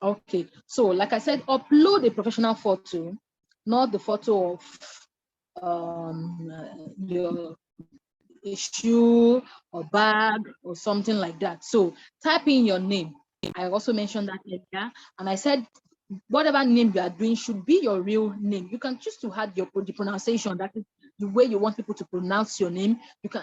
Okay, so like I said, upload a professional photo, not the photo of your shoe or bag or something like that. So type in your name. I also mentioned that earlier, and I said whatever name you are doing should be your real name. You can choose to add the pronunciation, that is the way you want people to pronounce your name. You can,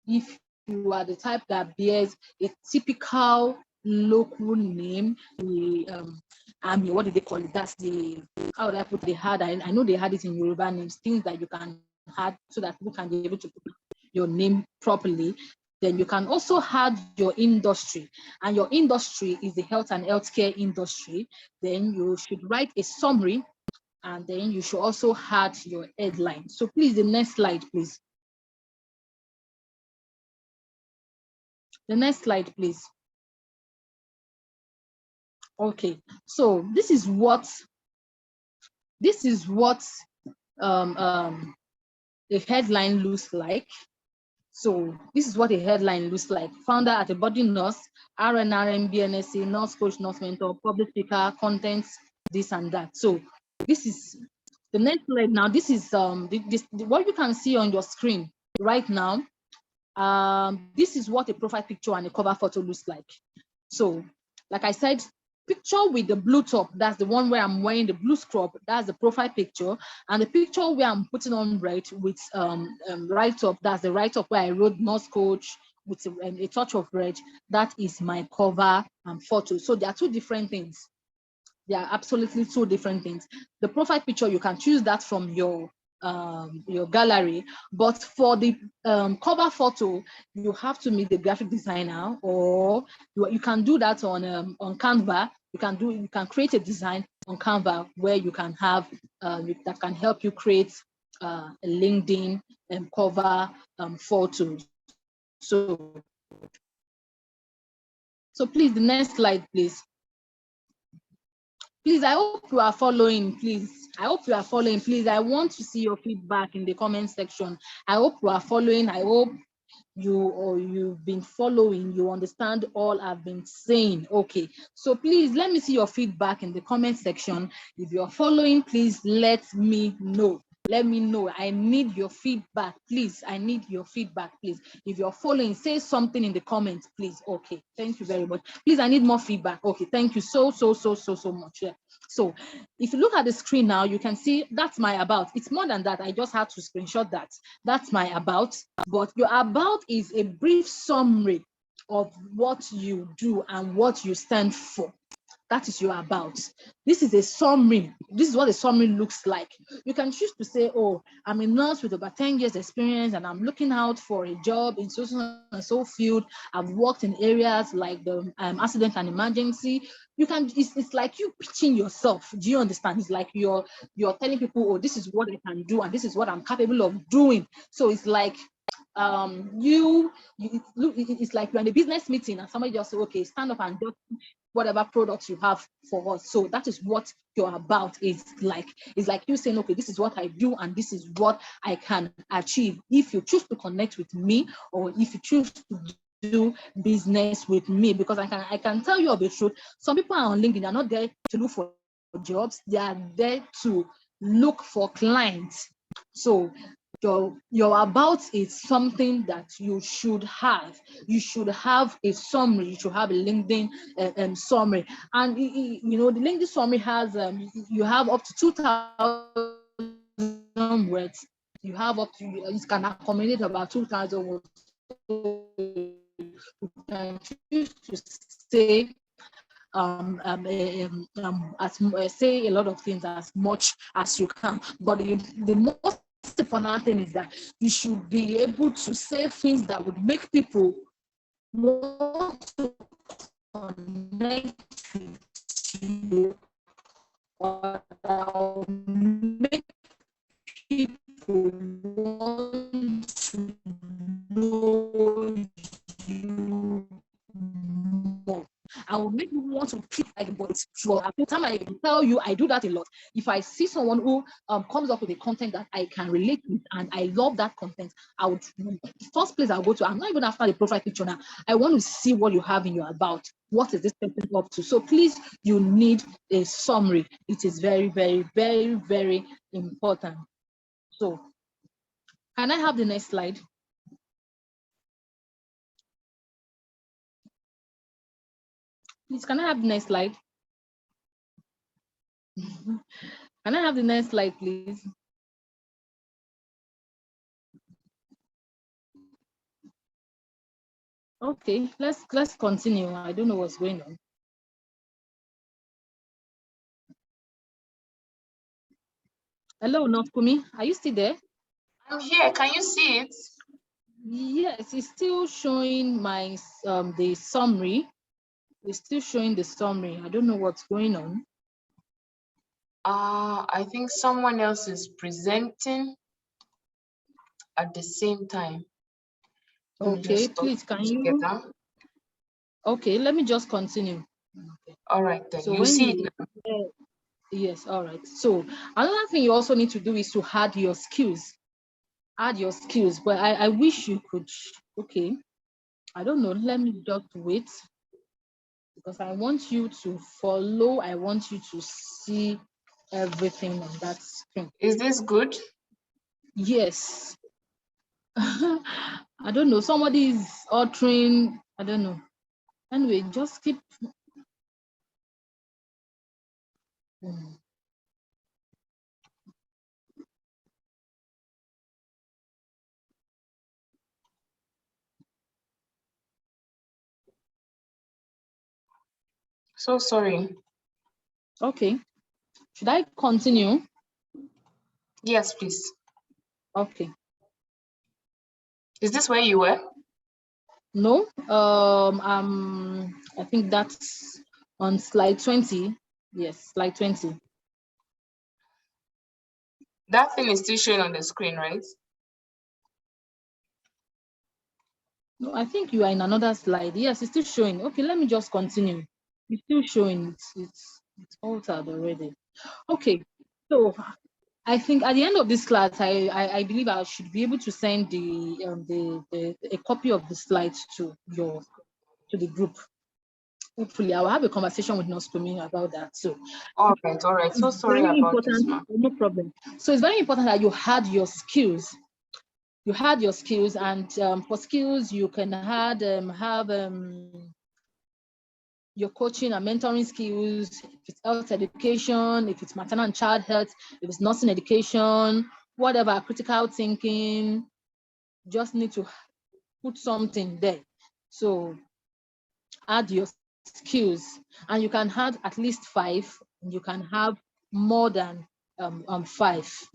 if you are the type that bears a typical local name, what do they call it? That's the, how would I put the had? I know they had it in Yoruba names, things that you can add so that people can be able to put your name properly. Then you can also add your industry, and your industry is the health and healthcare industry. Then you should write a summary, and then you should also add your headline. So please, the next slide, please. The next slide, please. Okay, so this is what the headline looks like. So this is what a headline looks like. Founder at a body nurse, RNRM, BNSC, nurse coach, nurse mentor, public speaker, content, this and that. So this is the next slide. Now this is what you can see on your screen right now. This is what a profile picture and a cover photo looks like. So like I said, picture with the blue top, that's the one where I'm wearing the blue scrub, that's the profile picture. And the picture where I'm putting on red with right top, that's the right top where I wrote nurse coach with a touch of red, that is my cover photo. So there are two different things. They are absolutely two different things. The profile picture, you can choose that from your gallery, but for the cover photo, you have to meet the graphic designer, or you can do that on Canva. You can create a design on Canva where you can have that can help you create a LinkedIn cover photo. So please, the next slide, please. Please, I hope you are following, please. I hope you are following, please. I want to see your feedback in the comment section. I hope you are following. I hope you've been following, you understand all I've been saying. Okay, so please let me see your feedback in the comment section. If you're following, please let me know. Let me know. I need your feedback, please. I need your feedback, please. If you're following, say something in the comments, please. Okay, thank you very much. Please, I need more feedback. Okay, thank you so much. Yeah. So if you look at the screen now, you can see that's my about. It's more than that. I just had to screenshot that. That's my about. But your about is a brief summary of what you do and what you stand for. That is your about. This is a summary. This is what a summary looks like. You can choose to say, oh, I'm a nurse with over 10 years experience and I'm looking out for a job in so and so field. I've worked in areas like the accident and emergency. You can, it's like you pitching yourself. Do you understand? It's like you're telling people, oh, this is what I can do and this is what I'm capable of doing. So it's like it's like you're in a business meeting and somebody just say, okay, stand up and just whatever products you have for us. So that is what you're about. It's like you saying, okay, this is what I do and this is what I can achieve. If you choose to connect with me or if you choose to do business with me, because I can tell you of the truth, some people are on LinkedIn, they're not there to look for jobs, they are there to look for clients. So your about is something that you should have. You should have a summary. You should have a LinkedIn summary. And you know, the LinkedIn summary has you have up to 2,000 words. You have up to, it can accommodate about 2,000 words. You can choose to say say a lot of things as much as you can. But the most important thing is that you should be able to say things that would make people want to connect with you, or that will make people want to know you more. I will make you want to keep like, but for a time I tell you, I do that a lot. If I see someone who comes up with a content that I can relate with and I love that content, I would, the first place I'll go to, I'm not even after the profile picture now. I want to see what you have in your about. What is this person up to? So please, you need a summary. It is very, very, very, very important. So can I have the next slide? Please, can I have the next slide? Can I have the next slide, please? Okay, let's continue. I don't know what's going on. Hello, Nofkumi, are you still there? I'm here. Can you see it? Yes, it's still showing my the summary. It's still showing the summary. I don't know what's going on. I think someone else is presenting at the same time. Okay, please, can you? Together. Okay, let me just continue. Okay. All right, then. So you when see you, it now. yes, all right. So another thing you also need to do is to add your skills. Add your skills, but I wish you could. Okay, I don't know. Let me just wait, because I want you to follow. I want you to see everything on that screen. Is this good? Yes. I don't know. Somebody is altering. I don't know. Anyway, just keep. So sorry. Okay. Should I continue? Yes, please. Okay. Is this where you were? No. I think that's on slide 20. Yes, slide 20. That thing is still showing on the screen, right? No, I think you are in another slide. Yes, it's still showing. Okay, let me just continue. It's still showing. It's altered already. Okay. So I think at the end of this class, I believe I should be able to send a copy of the slides to the group. Hopefully, I will have a conversation with Nurse Kumi about that. So, All right. So it's sorry very about this, important. ma'am. No problem. So it's very important that you had your skills. You had your skills, and for skills, you can have your coaching and mentoring skills. If it's health education, if it's maternal and child health, if it's nursing education, whatever, critical thinking, just need to put something there. So add your skills, and you can have at least 5, and you can have more than 5.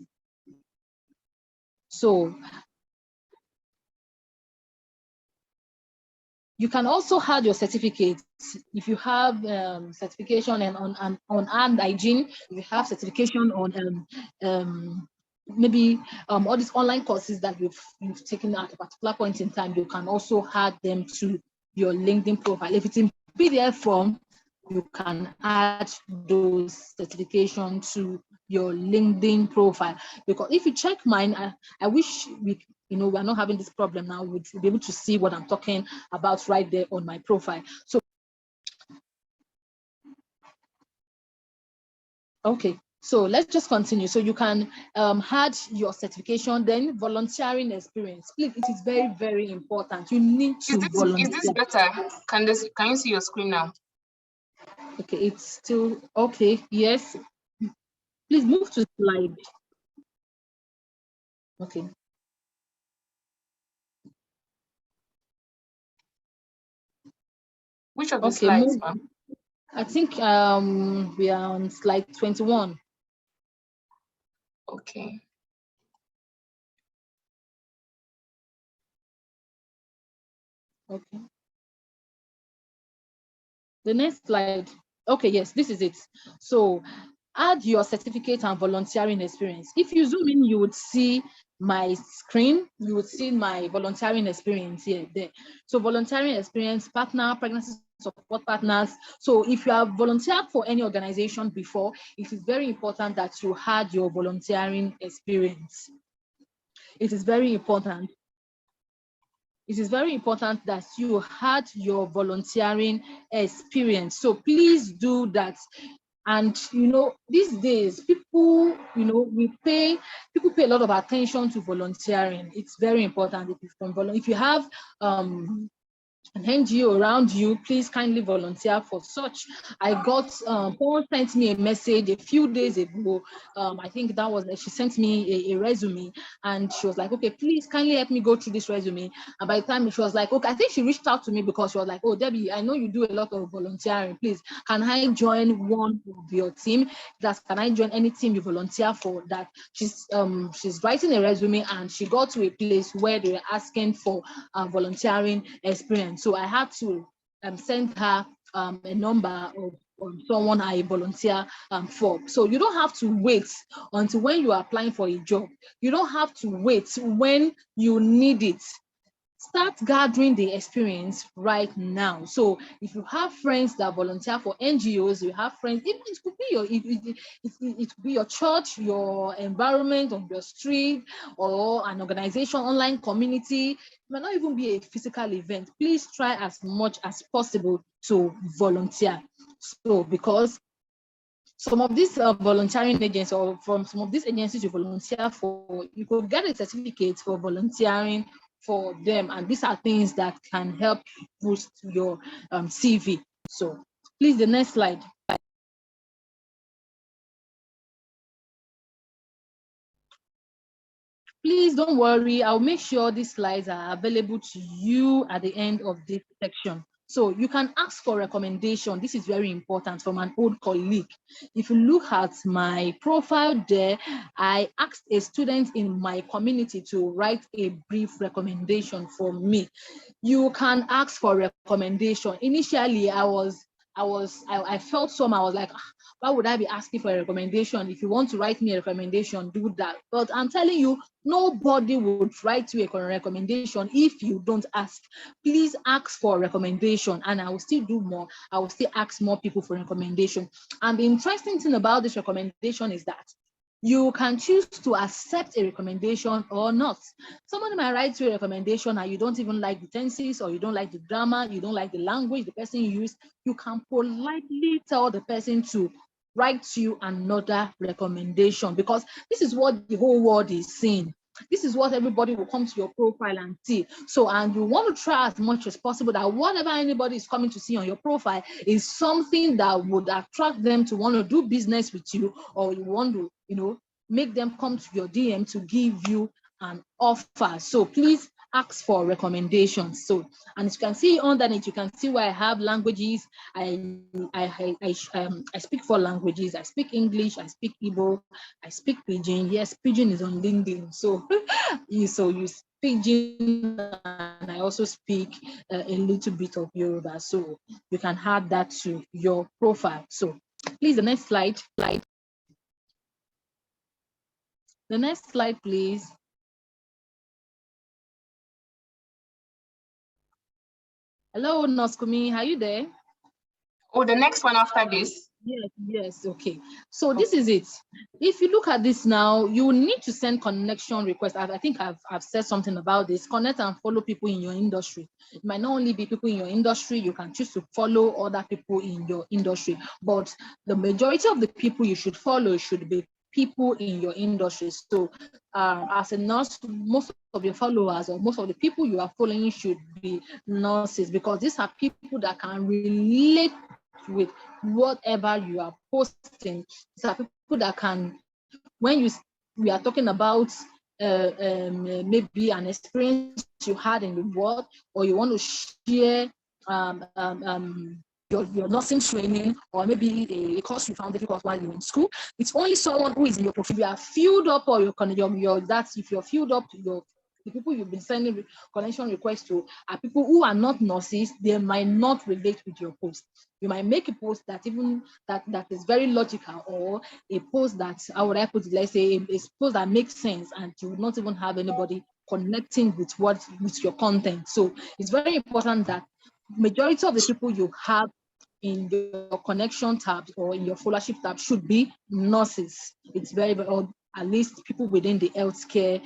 So you can also add your certificates. If you have certification and on hand hygiene, if you have certification on maybe all these online courses that you've taken at a particular point in time, you can also add them to your LinkedIn profile. If it's in PDF form, you can add those certifications to your LinkedIn profile. Because if you check mine, I wish we're not having this problem now. We'd be able to see what I'm talking about right there on my profile. So, okay. So let's just continue. So you can add your certification, then volunteering experience. Please, it is very, very important. You need to volunteer. Is this better? Can you see your screen now? Okay, it's still okay. Yes. Please move to slide. Okay. Which of the slides, ma'am? I think we are on slide 21. Okay. Okay. The next slide. Okay, yes, this is it. So add your certificate and volunteering experience. If you zoom in, you would see my screen. You would see my volunteering experience here, there. So volunteering experience, partner, pregnancy support partners. So if you have volunteered for any organization before, it is very important that you had your volunteering experience. It is very important. It is very important that you had your volunteering experience. So please do that. And these days, people pay a lot of attention to volunteering. It's very important. If you have an NGO around you, please kindly volunteer for such. I got someone sent me a message a few days ago. I think that was she sent me a resume, and she was like, okay, please kindly help me go through this resume. And by the time she was like, okay, I think she reached out to me because she was like, oh, Debbie, I know you do a lot of volunteering. Please, can I join one of your team? Can I join any team you volunteer for? That she's writing a resume, and she got to a place where they were asking for volunteering experience. So I had to send her a number of someone I volunteer for. So you don't have to wait until when you are applying for a job. You don't have to wait when you need it. Start gathering the experience right now. So if you have friends that volunteer for NGOs, you have friends, it could be it could be your church, your environment on your street, or an organization, online community. It might not even be a physical event. Please try as much as possible to volunteer. So because some of these volunteering agents, or from some of these agencies you volunteer for, you could get a certificate for volunteering for them, and these are things that can help boost your CV. So please, the next slide. Please don't worry, I'll make sure these slides are available to you at the end of this section. So you can ask for recommendation. This is very important, from an old colleague. If you look at my profile there, I asked a student in my community to write a brief recommendation for me. You can ask for recommendation. Initially, I felt some, I was like, why would I be asking for a recommendation? If you want to write me a recommendation, do that. But I'm telling you, nobody would write you a recommendation if you don't ask. Please ask for a recommendation, and I will still do more. I will still ask more people for recommendation. And the interesting thing about this recommendation is that You can choose to accept a recommendation or not. Somebody might write you a recommendation and you don't even like the tenses, or you don't like the grammar, you don't like the language the person used. You can politely tell the person to write you another recommendation, because this is what the whole world is seeing. This is what everybody will come to your profile and see. So, and you want to try as much as possible that whatever anybody is coming to see on your profile is something that would attract them to want to do business with you, or you want to, make them come to your DM to give you an offer. So please ask for recommendations. So, and as you can see underneath, you can see where I have languages. I speak 4 languages. I speak English, I speak Igbo, I speak Pidgin. Yes, Pidgin is on LinkedIn. So, you speak Pidgin, and I also speak a little bit of Yoruba. So you can add that to your profile. So please, the next slide. The next slide, please. Hello, Noskumi, are you there? Oh, the next one after this? Yes, okay. So this is it. If you look at this now, you need to send connection requests. I think I've said something about this. Connect and follow people in your industry. It might not only be people in your industry, you can choose to follow other people in your industry, but the majority of the people you should follow should be people in your industry. So as a nurse, most of your followers or most of the people you are following should be nurses, because these are people that can relate with whatever you are posting. These are people that can, when we are talking about maybe an experience you had in the world, or you want to share your nursing training, or maybe a course you found difficult while you were in school. It's only someone who is in your profile. If you are filled up, or if you're filled up, the people you've been sending connection requests to are people who are not nurses. They might not relate with your post. You might make a post that is very logical, or a post that, how would I put it, let's say a post that makes sense, and you would not even have anybody connecting with your content. So it's very important that majority of the people you have in your connection tabs or in your followership tab should be nurses. It's very, or at least people within the healthcare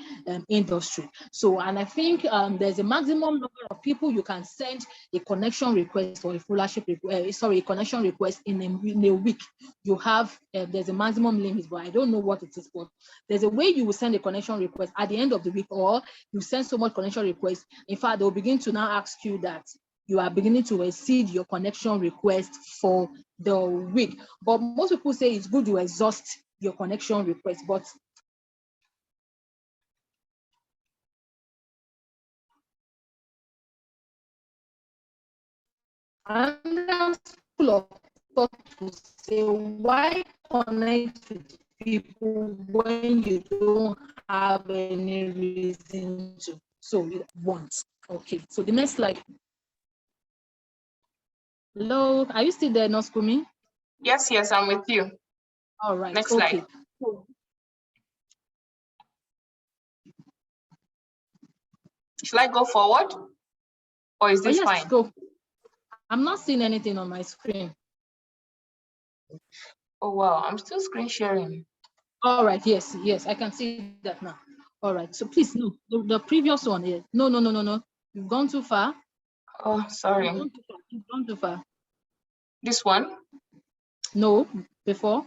industry. So, and I think there's a maximum number of people you can send a connection request or a followership a connection request in a week. You have there's a maximum limit, but I don't know what it is. But there's a way you will send a connection request at the end of the week, or you send so much connection requests. In fact, they'll begin to now ask you that you are beginning to exceed your connection request for the week. But most people say it's good to exhaust your connection request. But another school of thought to say, why connect with people when you don't have any reason to? So you want. Okay, so the next slide. Hello, are you still there, Noskumi? Yes, I'm with you. All right. Next okay. slide. Should I go forward, or is this fine? Go. I'm not seeing anything on my screen. Oh wow, I'm still screen sharing. All right. Yes, I can see that now. All right. So please, no, the previous one is no. You've gone too far. Oh, sorry. You've gone too far. This one? No, before.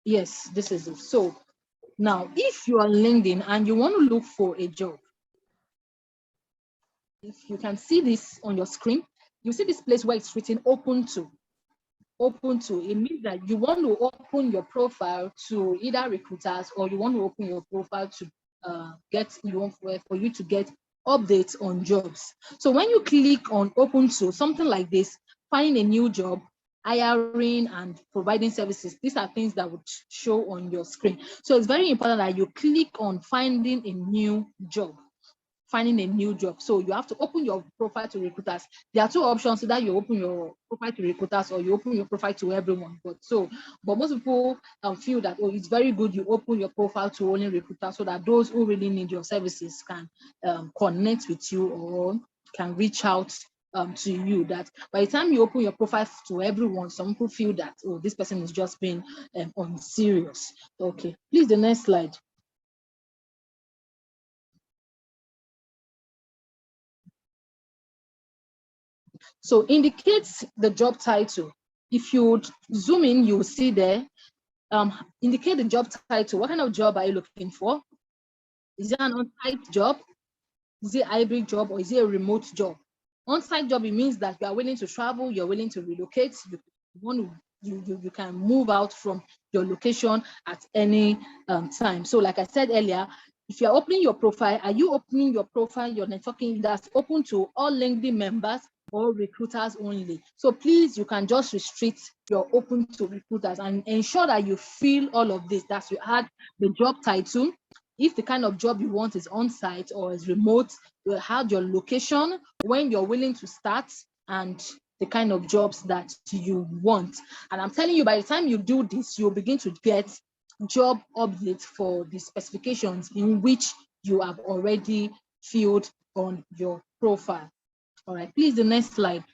Yes, this is it. So now, if you are LinkedIn and you want to look for a job, if you can see this on your screen, you see this place where it's written open to. Open to, it means that you want to open your profile to either recruiters, or you want to open your profile to for you to get updates on jobs. So when you click on open to, something like this, find a new job, hiring and providing services, these are things that would show on your screen. So it's very important that you click on finding a new job. So you have to open your profile to recruiters. There are 2 options: either you open your profile to recruiters, or you open your profile to everyone. But most people feel that, it's very good you open your profile to only recruiters, so that those who really need your services can connect with you, or can reach out to you, that by the time you open your profile to everyone, some people feel that, oh, this person is just being unserious. Okay, please, the next slide. So indicates the job title. If you zoom in, you will see there, indicate the job title. What kind of job are you looking for? Is it an on-site job? Is it a hybrid job, or is it a remote job? On-site job, it means that you are willing to travel, you're willing to relocate, you can move out from your location at any time. So like I said earlier, if you're opening your profile, are you opening your profile, your networking, that's open to all LinkedIn members or recruiters only? So please, you can just restrict your open to recruiters and ensure that you fill all of this, that you add the job title. If the kind of job you want is on-site or is remote, you have your location, when you're willing to start, and the kind of jobs that you want. And I'm telling you, by the time you do this, you'll begin to get job updates for the specifications in which you have already filled on your profile. All right, please, the next slide.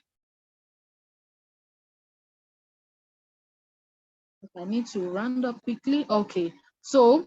I need to round up quickly. Okay, so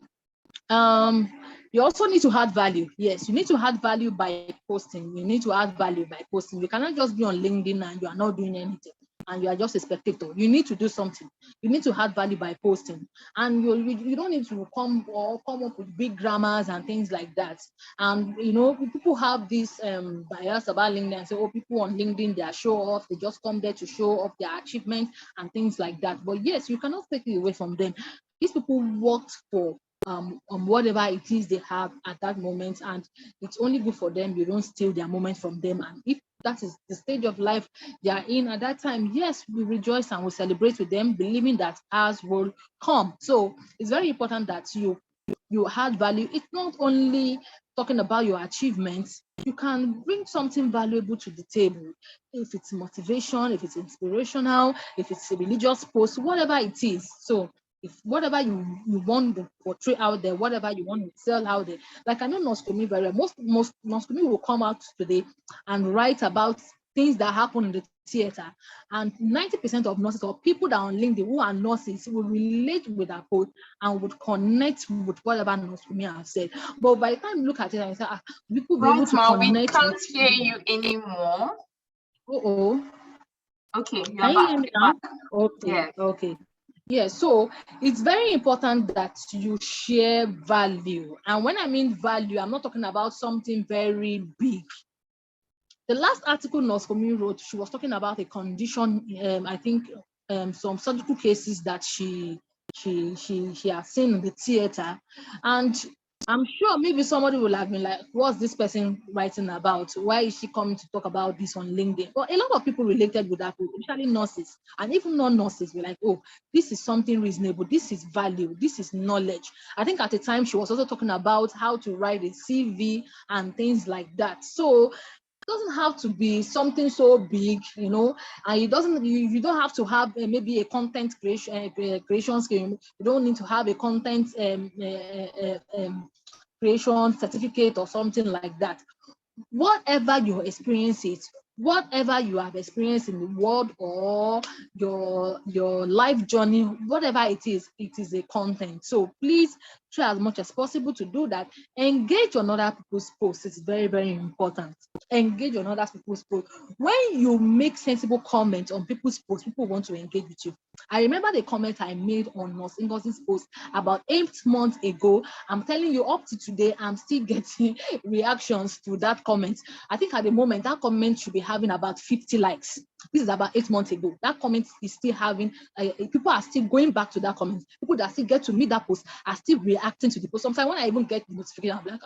you also need to add value. Yes, you need to add value by posting. You need to add value by posting. You cannot just be on LinkedIn and you are not doing anything and you are just a spectator. You need to do something. You need to add value by posting, and you don't need to come up with big grammars and things like that. And you know, people have this bias about LinkedIn and say, oh, people on LinkedIn, they are show off, they just come there to show off their achievements and things like that. But yes, you cannot take it away from them. These people worked for on whatever it is they have at that moment, and it's only good for them. You don't steal their moment from them. And if that is the stage of life they are in at that time, yes, we rejoice and we celebrate with them, believing that ours will come. So it's very important that you add value. It's not only talking about your achievements. You can bring something valuable to the table. If it's motivation, if it's inspirational, if it's a religious post, whatever it is. So if whatever you want to portray out there, whatever you want to sell out there, like I know Noskomi very well. Most Noskomi will come out today and write about things that happen in the theater, and 90% of nurses or people that are on LinkedIn who are nurses will relate with that post and would connect with whatever Noskomi have said. But by the time you look at it and you say, people be able to We connect. can't hear you anymore. Okay, Can you hear me now? Okay, yeah. okay. Yeah, so it's very important that you share value. And when I mean value, I'm not talking about something very big. The last article Noskomi wrote, she was talking about a condition, I think some surgical cases that she has seen in the theater. And I'm sure maybe somebody will have been like, what's this person writing about? Why is she coming to talk about this on LinkedIn? But a lot of people related with that, especially nurses, and even non-nurses were like, oh, this is something reasonable. This is value. This is knowledge. I think at the time she was also talking about how to write a CV and things like that. So it doesn't have to be something so big, you know, and it doesn't, you don't have to have maybe a content creation scheme. You don't need to have a content creation certificate or something like that. Whatever your experience is, whatever you have experienced in the world or your life journey, whatever it is a content. So please try as much as possible to do that. Engage on other people's posts. It's very, very important. Engage on other people's posts. When you make sensible comments on people's posts, people want to engage with you. I remember the comment I made on Ngosi's post about 8 months ago. I'm telling you, up to today, I'm still getting reactions to that comment. I think at the moment, that comment should be having about 50 likes. This is about 8 months ago. That comment is still having, people are still going back to that comment. People that still get to meet that post are still reacting to the post. Sometimes when I even get the notification, I'm like,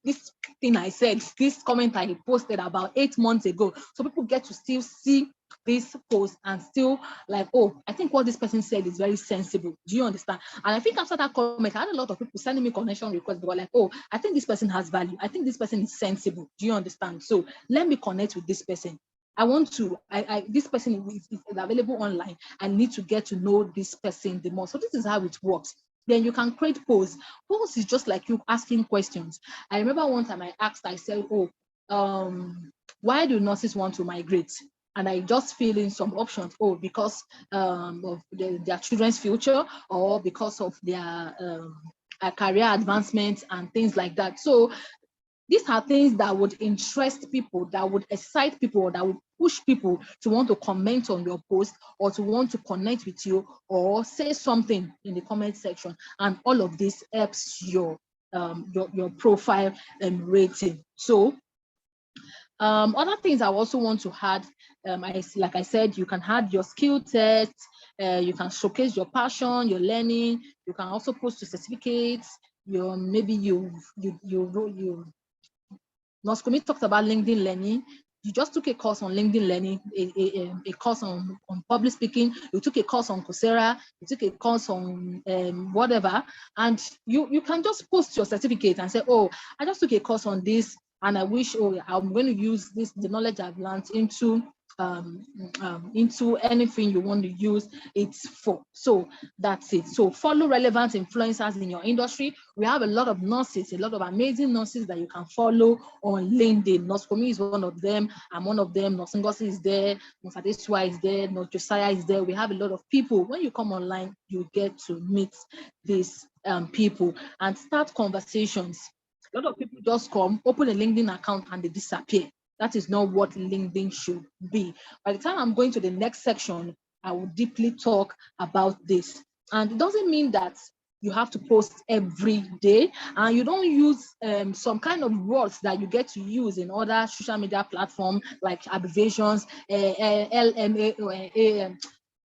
this thing I said, this comment I posted about 8 months ago. So people get to still see this post and still like, oh, I think what this person said is very sensible. Do you understand? And I think after that comment, I had a lot of people sending me connection requests. They were like, oh, I think this person has value. I think this person is sensible. Do you understand? So let me connect with this person. I want to, this person is available online. I need to get to know this person the more. So this is how it works. Then you can create posts. Posts is just like you asking questions. I remember one time I asked, I said, oh, Why do nurses want to migrate? And I just fill in some options. Oh, because of their children's future, or because of their career advancement and things like that. So these are things that would interest people, that would excite people, that would push people to want to comment on your post, or to want to connect with you, or say something in the comment section. And all of this helps your profile rating. So other things I also want to add, like I said, you can add your skill tests, you can showcase your passion, your learning. You can also post your certificates. Maybe you Noskomi talked about LinkedIn Learning. You just took a course on LinkedIn Learning, a course on public speaking. You took a course on Coursera. You took a course on whatever, and you can just post your certificate and say, oh, I just took a course on this, and I wish, oh, I'm going to use the knowledge I've learned into anything you want to use it for. So that's it. So follow relevant influencers in your industry. We have a lot of nurses, a lot of amazing nurses that you can follow on LinkedIn. Noskomi is one of them. I'm one of them. Nosingosi is there. Nosadeswa is there. Josiah is there. We have a lot of people. When you come online, you get to meet these people and start conversations. A lot of people just come, open a LinkedIn account, and they disappear. That is not what LinkedIn should be. By the time I'm going to the next section, I will deeply talk about this. And it doesn't mean that you have to post every day, and you don't use some kind of words that you get to use in other social media platforms, like abbreviations,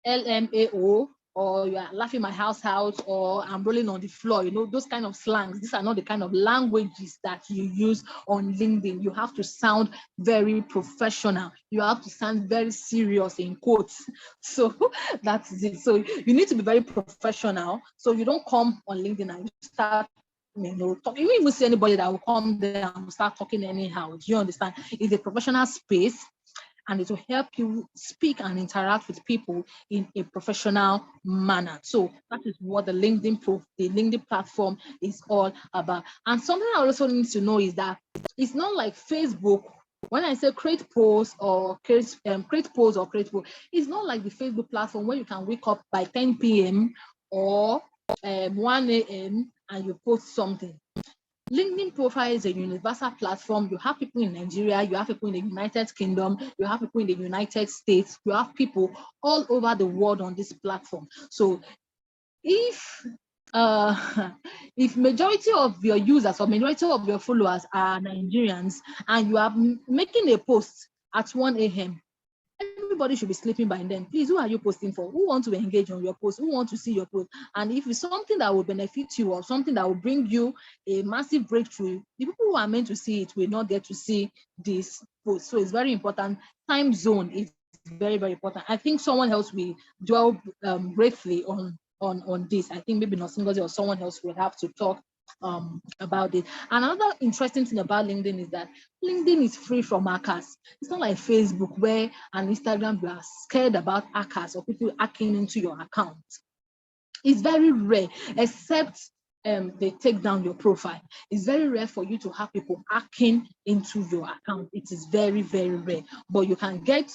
LMAO, or you are laughing my house out, or I'm rolling on the floor. Those kind of slangs. These are not the kind of languages that you use on LinkedIn. You have to sound very professional. You have to sound very serious, in quotes. So that's it. So you need to be very professional. So you don't come on LinkedIn and you start talking. You won't even see anybody that will come there and start talking anyhow. Do you understand? It's a professional space, and it will help you speak and interact with people in a professional manner. So that is what the LinkedIn platform is all about. And something I also need to know is that it's not like Facebook. When I say create posts or create posts, it's not like the Facebook platform where you can wake up by 10 p.m. or 1 a.m. and you post something. LinkedIn profile is a universal platform. You have people in Nigeria, you have people in the United Kingdom, you have people in the United States, you have people all over the world on this platform. So if majority of your users or majority of your followers are Nigerians, and you are making a post at 1 a.m., everybody should be sleeping by then. Please, who are you posting for? Who want to engage on your post? Who want to see your post? And if it's something that will benefit you, or something that will bring you a massive breakthrough, the people who are meant to see it will not get to see this post. So it's very important. Time zone is very, very important. I think someone else will dwell briefly on this. I think maybe Nosingozi or someone else will have to talk about it. Another interesting thing about LinkedIn is that LinkedIn is free from hackers. It's not like Facebook, where and Instagram, you are scared about hackers or people hacking into your account. It's very rare, except they take down your profile. It's very rare for you to have people hacking into your account. It is very, very rare. But you can get,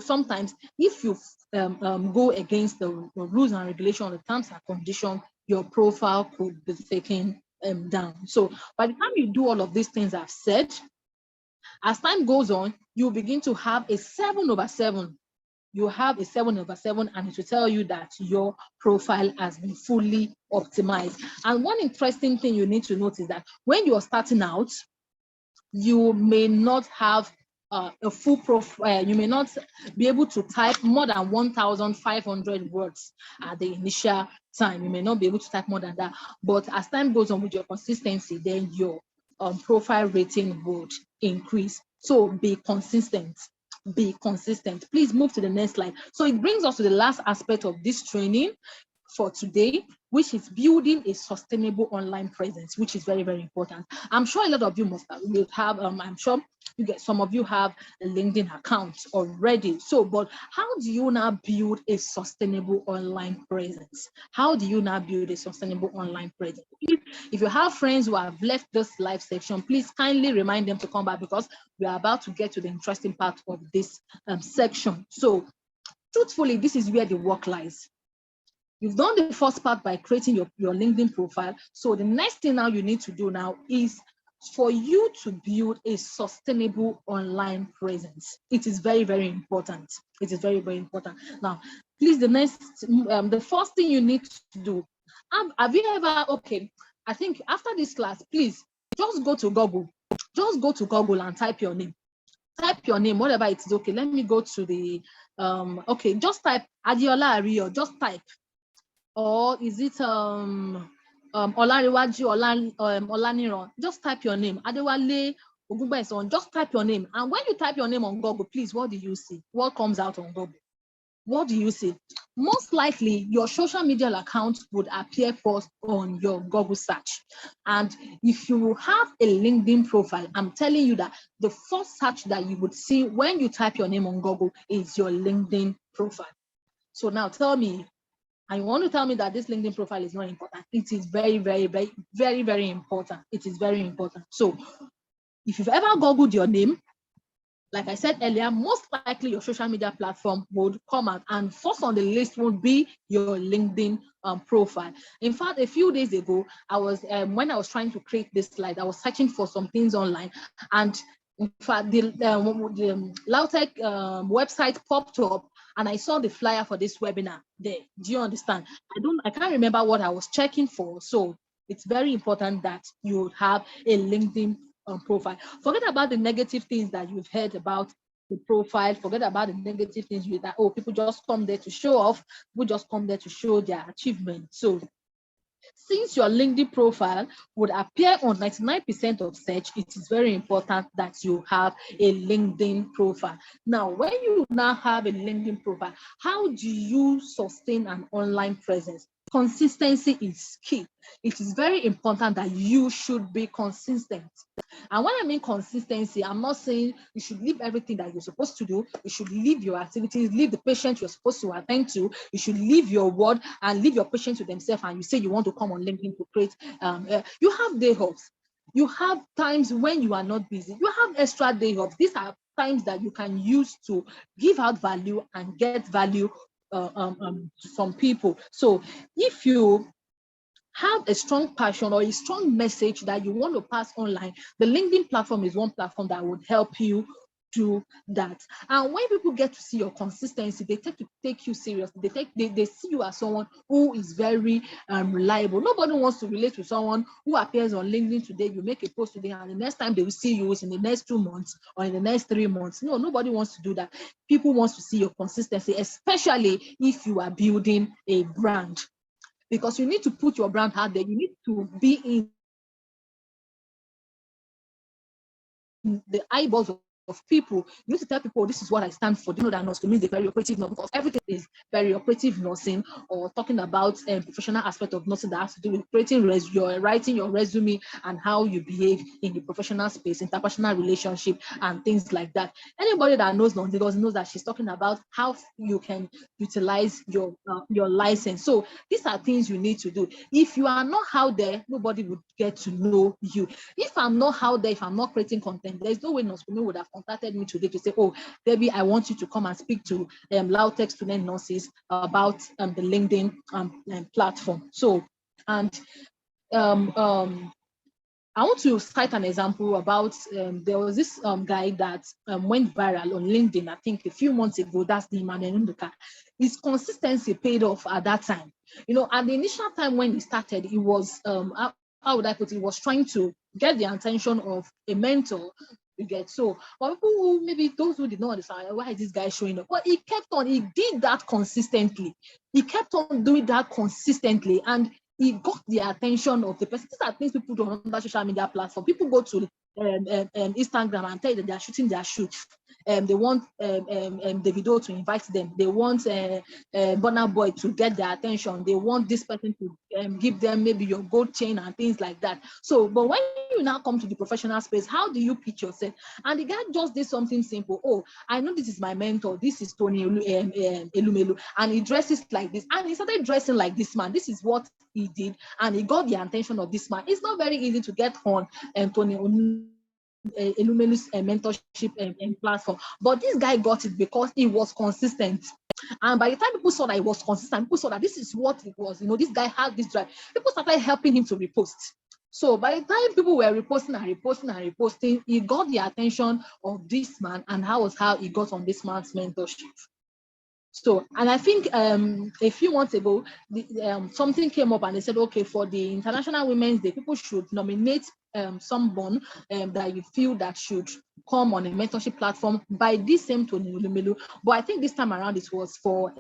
sometimes if you go against the rules and regulations, the terms and conditions, your profile could be taken down. So by the time you do all of these things I've said, as time goes on, you begin to have a 7/7. You have a 7/7, and it will tell you that your profile has been fully optimized. And one interesting thing you need to note is that when you're starting out, you may not have a full profile. You may not be able to type more than 1,500 words at the initial time. You may not be able to type more than that. But as time goes on with your consistency, then your profile rating would increase. So be consistent. Be consistent. Please move to the next slide. So it brings us to the last aspect of this training. for today, which is building a sustainable online presence, which is very, very important. I'm sure a lot of you must have, I'm sure some of you have a LinkedIn account already. So, but how do you now build a sustainable online presence? How do you now build a sustainable online presence? If you have friends who have left this live section, please kindly remind them to come back, because we are about to get to the interesting part of this section. So, truthfully, this is where the work lies. You've done the first part by creating your LinkedIn profile. So the next thing now you need to do now is for you to build a sustainable online presence. It is very, very important. It is very, very important. Now, please, the first thing you need to do, have you ever, okay, I think after this class, please just go to Google. Just go to Google and type your name. Type your name, whatever it is. Okay, let me go to the, okay, just type Adiola Ario, just type. Or is it Olariwaju Olaniran? Just type your name. Adewale Ogugbeson. Just type your name. And when you type your name on Google, please, what do you see? What comes out on Google? What do you see? Most likely, your social media account would appear first on your Google search. And if you have a LinkedIn profile, I'm telling you that the first search that you would see when you type your name on Google is your LinkedIn profile. So now tell me, and you want to tell me that this LinkedIn profile is not important? It is very, very, very, very, very important. It is very important. So if you've ever Googled your name, like I said earlier, most likely your social media platform would come out, and first on the list would be your LinkedIn profile. In fact, a few days ago, I was when I was trying to create this slide, I was searching for some things online, and in fact, the Lautech website popped up, and I saw the flyer for this webinar there. Do you understand? I can't remember what I was checking for. So it's very important that you have a LinkedIn profile. Forget about the negative things that you've heard about the profile. Forget about the negative things that, oh, people just come there to show off. People just come there to show their achievement. So since your LinkedIn profile would appear on 99% of search, it is very important that you have a LinkedIn profile. Now, when you now have a LinkedIn profile, how do you sustain an online presence? Consistency is key. It is very important that you should be consistent. And when I mean consistency, I'm not saying you should leave everything that you're supposed to do. You should leave your activities, leave the patient you're supposed to attend to. You should leave your word and leave your patient to themselves. And you say you want to come on LinkedIn to create. You have day offs. You have times when you are not busy. You have extra day offs. These are times that you can use to give out value and get value from people. So if you have a strong passion or a strong message that you want to pass online, the LinkedIn platform is one platform that would help you do that. And when people get to see your consistency, they take you seriously. They see you as someone who is very reliable. Nobody wants to relate to someone who appears on LinkedIn today. You make a post today, and the next time they will see you is in the next 2 months or in the next 3 months. No, nobody wants to do that. People want to see your consistency, especially if you are building a brand. Because you need to put your brand out there. You need to be in the eyeballs of people. You need to tell people, this is what I stand for. Do you know that nursing means a very operative nursing? Because everything is very operative nursing, or talking about professional aspect of nursing that has to do with creating writing your resume and how you behave in the professional space, interpersonal relationship, and things like that. Anybody that knows nursing knows that she's talking about how you can utilize your license. So these are things you need to do. If you are not out there, nobody would get to know you. If I'm not out there, if I'm not creating content, there's no way Nospino would have contacted me today to say, oh, Debbie, I want you to come and speak to Lautech student nurses about the LinkedIn platform. So, and I want to cite an example about there was this guy that went viral on LinkedIn, I think a few months ago. That's the Emmanuel Nduka. His consistency paid off at that time. You know, at the initial time when he started, he was how would I put it? He was trying to get the attention of a mentor. You get so, but people who maybe those who did not understand why is this guy showing up, but he kept on. He did that consistently. He kept on doing that consistently, and he got the attention of the person. These are things people do on other social media platform. People go to Instagram and tell you that they are shooting their shoot. They want Davido to invite them. They want Burna Boy to get their attention. They want this person to give them maybe your gold chain and things like that. So, but when you now come to the professional space, how do you pitch yourself? And the guy just did something simple. Oh, I know this is my mentor. This is Tony Elumelu, and he dresses like this. And he started dressing like this man. This is what he did, and he got the attention of this man. It's not very easy to get on Tony Elumelu's mentorship platform, but this guy got it because he was consistent. And by the time people saw that he was consistent, people saw that this is what it was. You know, this guy had this drive. People started helping him to repost. So by the time people were reposting, he got the attention of this man, and that was how he got on this man's mentorship. So, and I think a few months ago, something came up and they said, okay, for the International Women's Day, people should nominate someone that you feel that should come on a mentorship platform by this same Tony Elumelu. But I think this time around it was for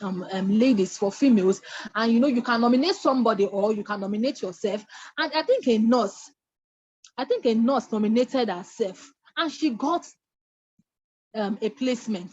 ladies, for females. And you know, you can nominate somebody or you can nominate yourself. And I think a nurse nominated herself and she got a placement.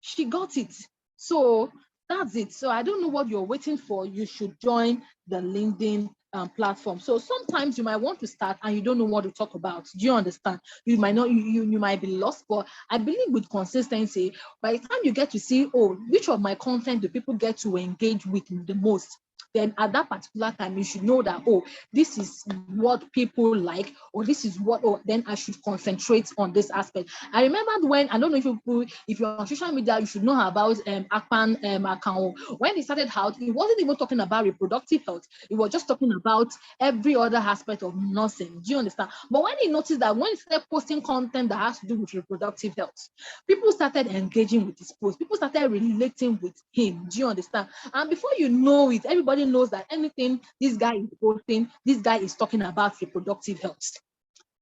She got it. So that's it. So I don't know what you're waiting for. You should join the LinkedIn platform. So sometimes you might want to start and you don't know what to talk about. Do you understand? You might not, you might be lost, but I believe with consistency, by the time you get to see, oh, which of my content do people get to engage with the most? Then at that particular time, you should know that, oh, this is what people like, or this is what, oh, then I should concentrate on this aspect. I remember when, I don't know if you're on social media, you should know about Akpan account. When he started out, he wasn't even talking about reproductive health. He was just talking about every other aspect of nursing. Do you understand? But when he noticed that when he started posting content that has to do with reproductive health, people started engaging with his post. People started relating with him. Do you understand? And before you know it, everybody knows that anything this guy is posting, this guy is talking about reproductive health.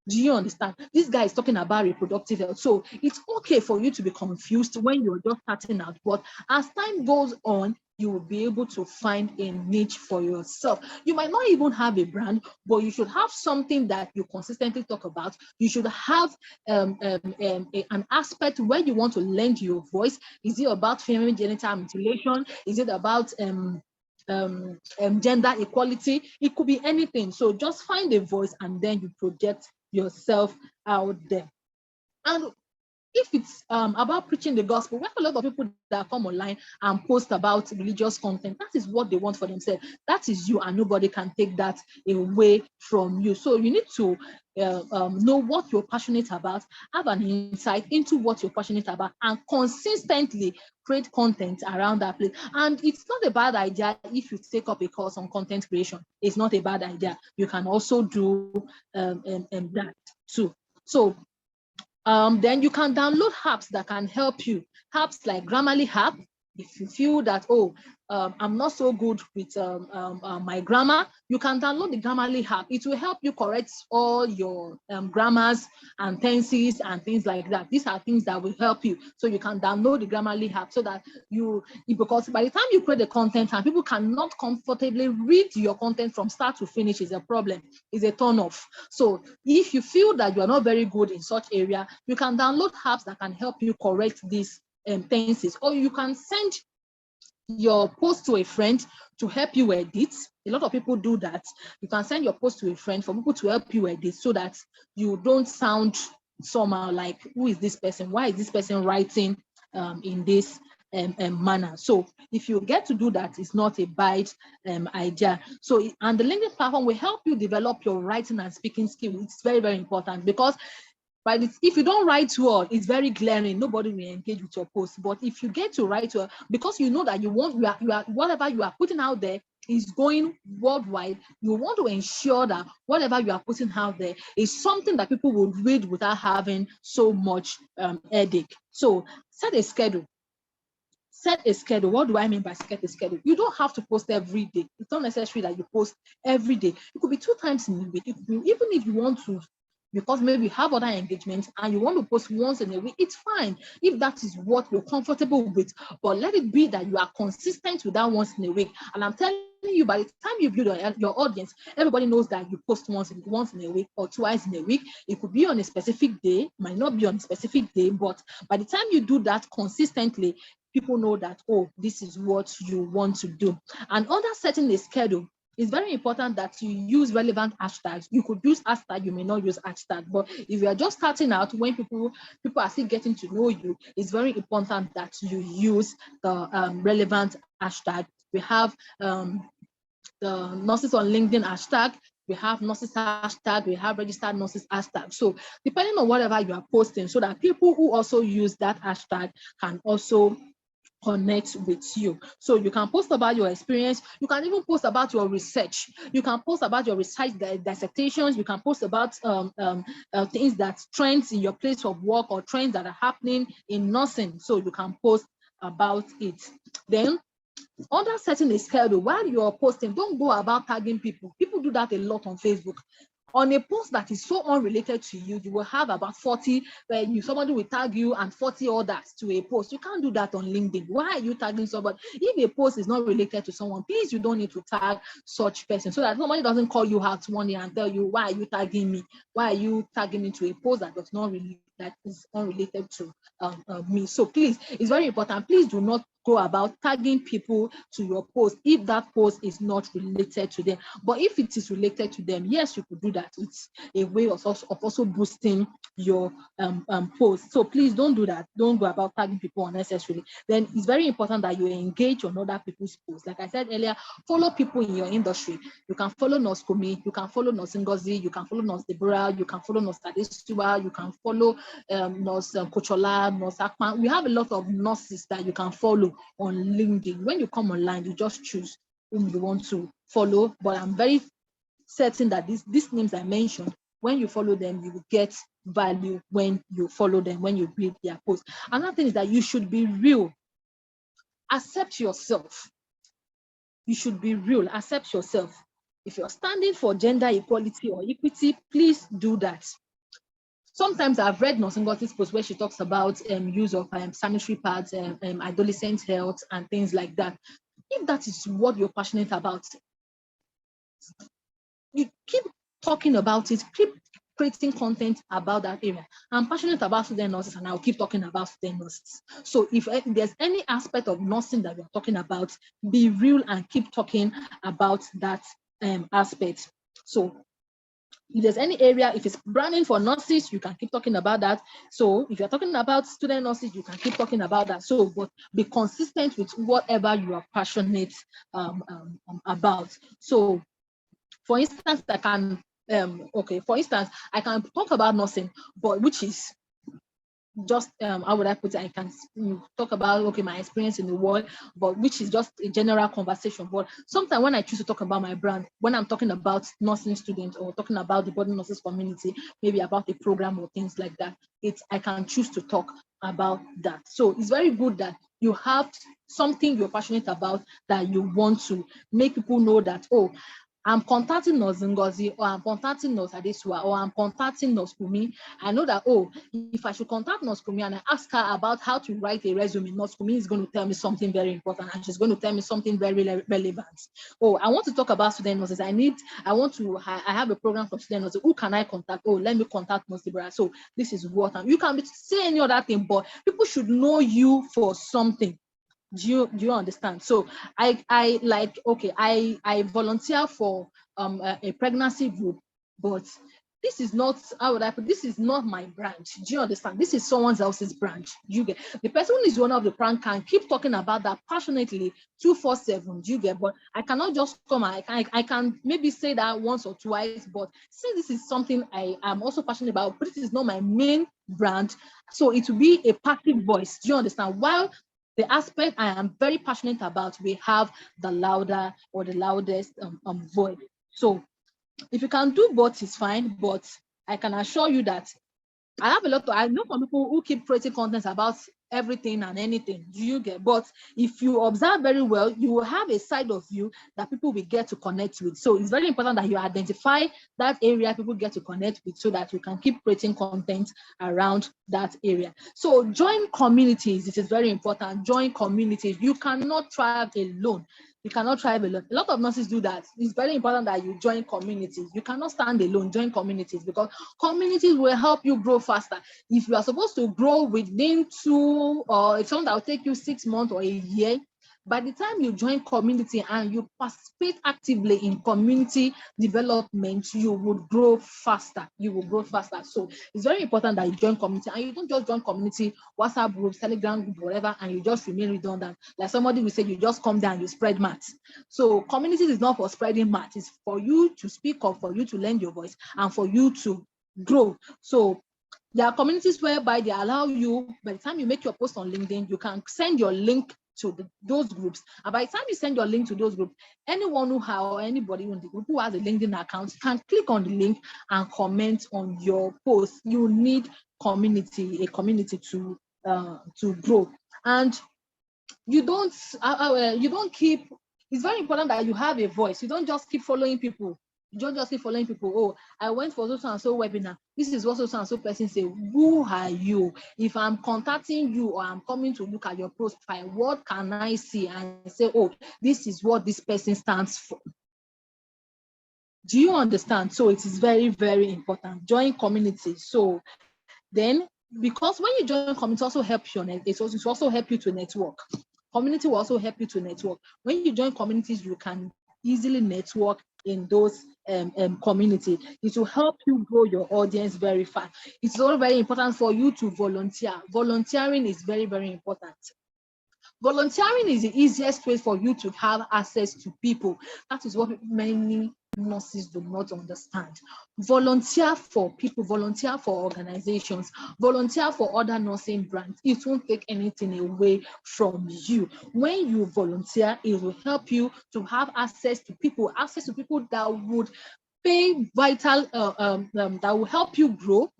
Do you understand? This guy is talking about reproductive health. So it's okay for you to be confused when you're just starting out. But as time goes on, you will be able to find a niche for yourself. You might not even have a brand, but you should have something that you consistently talk about. You should have an aspect where you want to lend your voice. Is it about female genital mutilation? Is it about gender equality? It could be anything. So just find a voice and then you project yourself out there. And if it's about preaching the gospel, we have a lot of people that come online and post about religious content. That is what they want for themselves. That is you, and nobody can take that away from you. So you need to know what you're passionate about, have an insight into what you're passionate about, and consistently create content around that place. And it's not a bad idea if you take up a course on content creation. It's not a bad idea. You can also do that too. So then you can download apps that can help you. Apps like Grammarly app. If you feel that, oh, I'm not so good with my grammar, you can download the Grammarly app. It will help you correct all your grammars and tenses and things like that. These are things that will help you. So you can download the Grammarly app so that because by the time you create the content and people cannot comfortably read your content from start to finish, is a problem, is a turn off. So if you feel that you are not very good in such area, you can download apps that can help you correct these tenses, or you can send your post to a friend to help you edit. A lot of people do that. You can send your post to a friend for people to help you edit so that you don't sound somehow like, who is this person? Why is this person writing in this manner? So if you get to do that, it's not a bad idea. So, and the LinkedIn platform will help you develop your writing and speaking skill. It's very, very important, because if you don't write well, it's very glaring. Nobody will engage with your post. But if you get to write well, because you know that you are whatever you are putting out there is going worldwide, you want to ensure that whatever you are putting out there is something that people will read without having so much headache. So set a schedule. Set a schedule. What do I mean by set a schedule? You don't have to post every day. It's not necessary that you post every day. It could be 2 times in a week. It could be, even if you want to because maybe you have other engagements and you want to post once in a week, it's fine if that is what you're comfortable with. But let it be that you are consistent with that once in a week. And I'm telling you, by the time you build your audience, everybody knows that you post once in a week or twice in a week. It could be on a specific day, might not be on a specific day, but by the time you do that consistently, people know that, oh, this is what you want to do. And under setting a schedule, it's very important that you use relevant hashtags. You could use hashtag, you may not use hashtag, but if you are just starting out, when people are still getting to know you, it's very important that you use the relevant hashtag. We have the nurses on LinkedIn hashtag, we have nurses hashtag, we have registered nurses hashtag. So depending on whatever you are posting, so that people who also use that hashtag can also connect with you. So you can post about your experience. You can even post about your research. You can post about your research dissertations. You can post about things that trends in your place of work or trends that are happening in nursing. So you can post about it. Then under setting a schedule, while you're posting, don't go about tagging people. People do that a lot on Facebook. On a post that is so unrelated to you, you will have about 40, somebody will tag you and 40 others to a post. You can't do that on LinkedIn. Why are you tagging somebody? If a post is not related to someone, please, you don't need to tag such person so that somebody doesn't call you out one day and tell you, why are you tagging me? Why are you tagging me to a post that does not really, that is unrelated to me? So please, it's very important. Please do not go about tagging people to your post if that post is not related to them. But if it is related to them, yes, you could do that. It's a way of also boosting your post. So please don't do that. Don't go about tagging people unnecessarily. Then it's very important that you engage on other people's posts. Like I said earlier, follow people in your industry. You can follow Nurse Kumi, you can follow Nurse Ngozi, you can follow Nurse Deborah, you can follow Nurse Adesua, you can follow Nurse Kochola, Nurse Akman. We have a lot of nurses that you can follow on LinkedIn. When you come online, you just choose whom you want to follow. But I'm very certain that these names I mentioned, when you follow them, you will get value when you follow them, when you read their posts. Another thing is that you should be real. Accept yourself. You should be real. Accept yourself. If you're standing for gender equality or equity, please do that. Sometimes I've read Nurse Ngozi's post where she talks about use of sanitary pads, adolescent health, and things like that. If that is what you're passionate about, you keep talking about it, keep creating content about that area. I'm passionate about student nurses, and I'll keep talking about student nurses. So if there's any aspect of nursing that we're talking about, be real and keep talking about that aspect. So if there's any area, if it's branding for nurses, you can keep talking about that. So if you're talking about student nurses, you can keep talking about that. So, but be consistent with whatever you are passionate about. So, for instance, I can talk about nursing, but which is just how would I put it? I can talk about my experience in the world, but which is just a general conversation. But sometimes when I choose to talk about my brand, when I'm talking about nursing students or talking about the body nurses community, maybe about a program or things like that, I can choose to talk about that. So it's very good that you have something you're passionate about that you want to make people know that, oh, I'm contacting Nurse Ngozi, or I'm contacting Nurse Adesua, or I'm contacting Nurse Kumi. I know that, oh, if I should contact Nurse Kumi and I ask her about how to write a resume, Nurse Kumi is going to tell me something very important, and she's going to tell me something very relevant. Oh, I want to talk about student nurses. I have a program for student nurses. Who can I contact? Oh, let me contact Nurse Deborah. So this is what you can say any other thing, but people should know you for something. Do you understand? So I volunteer for a pregnancy group, but this is not, how would I put, this is not my branch. Do you understand? This is someone else's branch. You get the person who is one of the branch can keep talking about that passionately 247. Do you get? But I cannot just come. I can maybe say that once or twice, but since this is something I am also passionate about, but this is not my main branch, so it will be a passive voice. Do you understand? While the aspect I am very passionate about, we have the louder or the loudest voice. So if you can do both, it's fine, but I can assure you that I know some people who keep creating content about everything and anything. Do you get? But if you observe very well, you will have a side of you that people will get to connect with. So it's very important that you identify that area people get to connect with so that you can keep creating content around that area. So join communities. It is very important. Join communities. You cannot thrive alone. You cannot thrive alone. A lot of nurses do that. It's very important that you join communities. You cannot stand alone. Join communities because communities will help you grow faster. If you are supposed to grow within 2 or it's something that will take you 6 months or a year, by the time you join community and you participate actively in community development, you would grow faster. You will grow faster. So it's very important that you join community, and you don't just join community, WhatsApp groups, Telegram group, whatever, and you just remain redundant. Like somebody will say, you just come down, you spread maths. So communities is not for spreading maths. It's for you to speak up, for you to lend your voice, and for you to grow. So there are communities whereby they allow you, by the time you make your post on LinkedIn, you can send your link to those groups. And by the time you send your link to those groups, anyone who has, or anybody in the group who has a LinkedIn account can click on the link and comment on your post. You need a community to grow. And you don't keep, it's very important that you have a voice. You don't just keep following people. You don't just keep following people. Oh, I went for so and so webinar. This is what so and so person say. Who are you? If I'm contacting you or I'm coming to look at your profile, what can I see and say, oh, this is what this person stands for? Do you understand? So it is very, very important. Join community. So then, because when you join community, also helps you. It also help you to network. Community will also help you to network. When you join communities, you can easily network in those community. It will help you grow your audience very fast. It's also very important for you to volunteer. Volunteering is very, very important. Volunteering is the easiest way for you to have access to people. That is what many nurses do not understand. Volunteer for people, volunteer for organizations, volunteer for other nursing brands. It won't take anything away from you. When you volunteer, it will help you to have access to people that would pay vital, that will help you grow,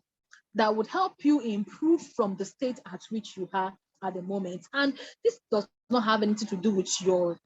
that would help you improve from the state at which you are at the moment. And this does not have anything to do with your